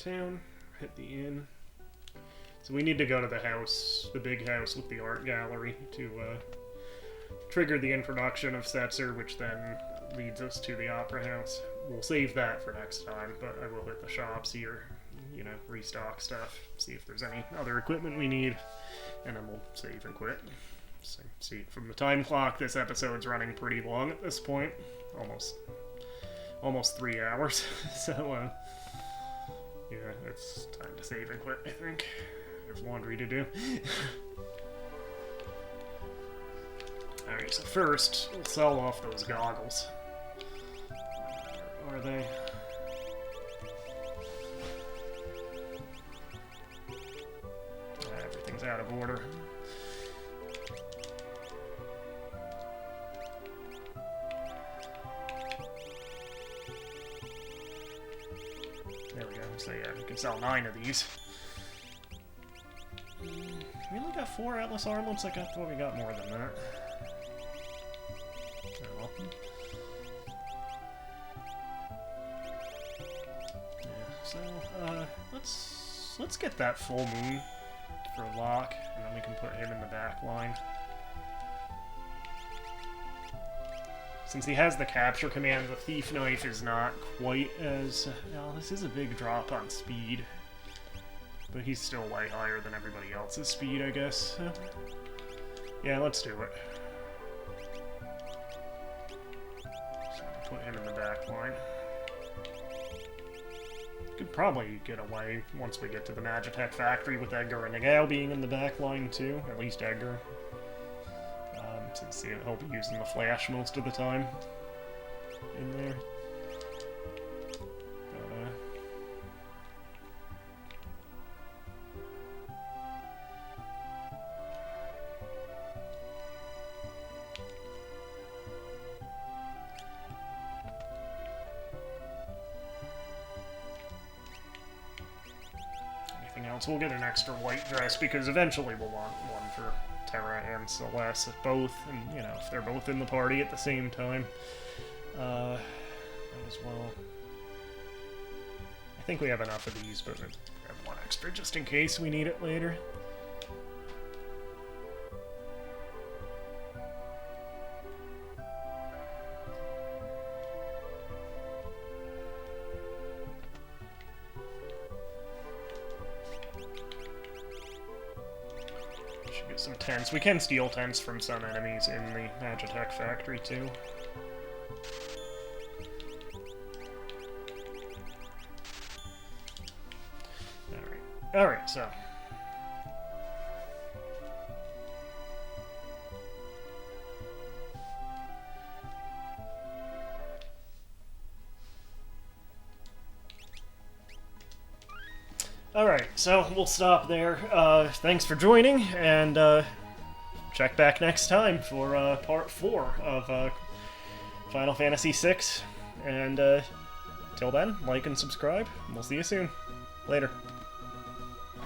town, hit the inn. So we need to go to the house, the big house with the art gallery, to trigger the introduction of Setzer, which then leads us to the opera house. We'll save that for next time, but I will hit the shops here, you know, restock stuff, see if there's any other equipment we need, and then we'll save and quit. So, see, from the time clock, this episode's running pretty long at this point. Almost 3 hours. So, yeah, it's time to save and quit, I think. There's laundry to do. Alright, so first, we'll sell off those goggles. Where are they? Everything's out of order. There we go. So yeah, we can sell 9 of these. We only got 4 Atlas armlets? I thought we got more than that. Oh well. Yeah, so, let's get that full moon for Locke, and then we can put him in the back line. Since he has the capture command, the Thief Knife is not quite as... well, this is a big drop on speed. But he's still way higher than everybody else's speed, I guess. Yeah, let's do it. So put him in the back line. Could probably get away once we get to the Magitech factory with Edgar and Gau being in the back line too. At least Edgar. Since he'll be using the flash most of the time in there. Anything else? We'll get an extra white dress because eventually we'll want one for Terra and Celeste, both, and you know, if they're both in the party at the same time, might as well. I think we have enough of these, but we have one extra just in case we need it later. Some tents. We can steal tents from some enemies in the Magitech factory, too. Alright, so... Alright, so we'll stop there. Thanks for joining, and check back next time for part 4 of Final Fantasy VI. And till then, like and subscribe, and we'll see you soon. Later.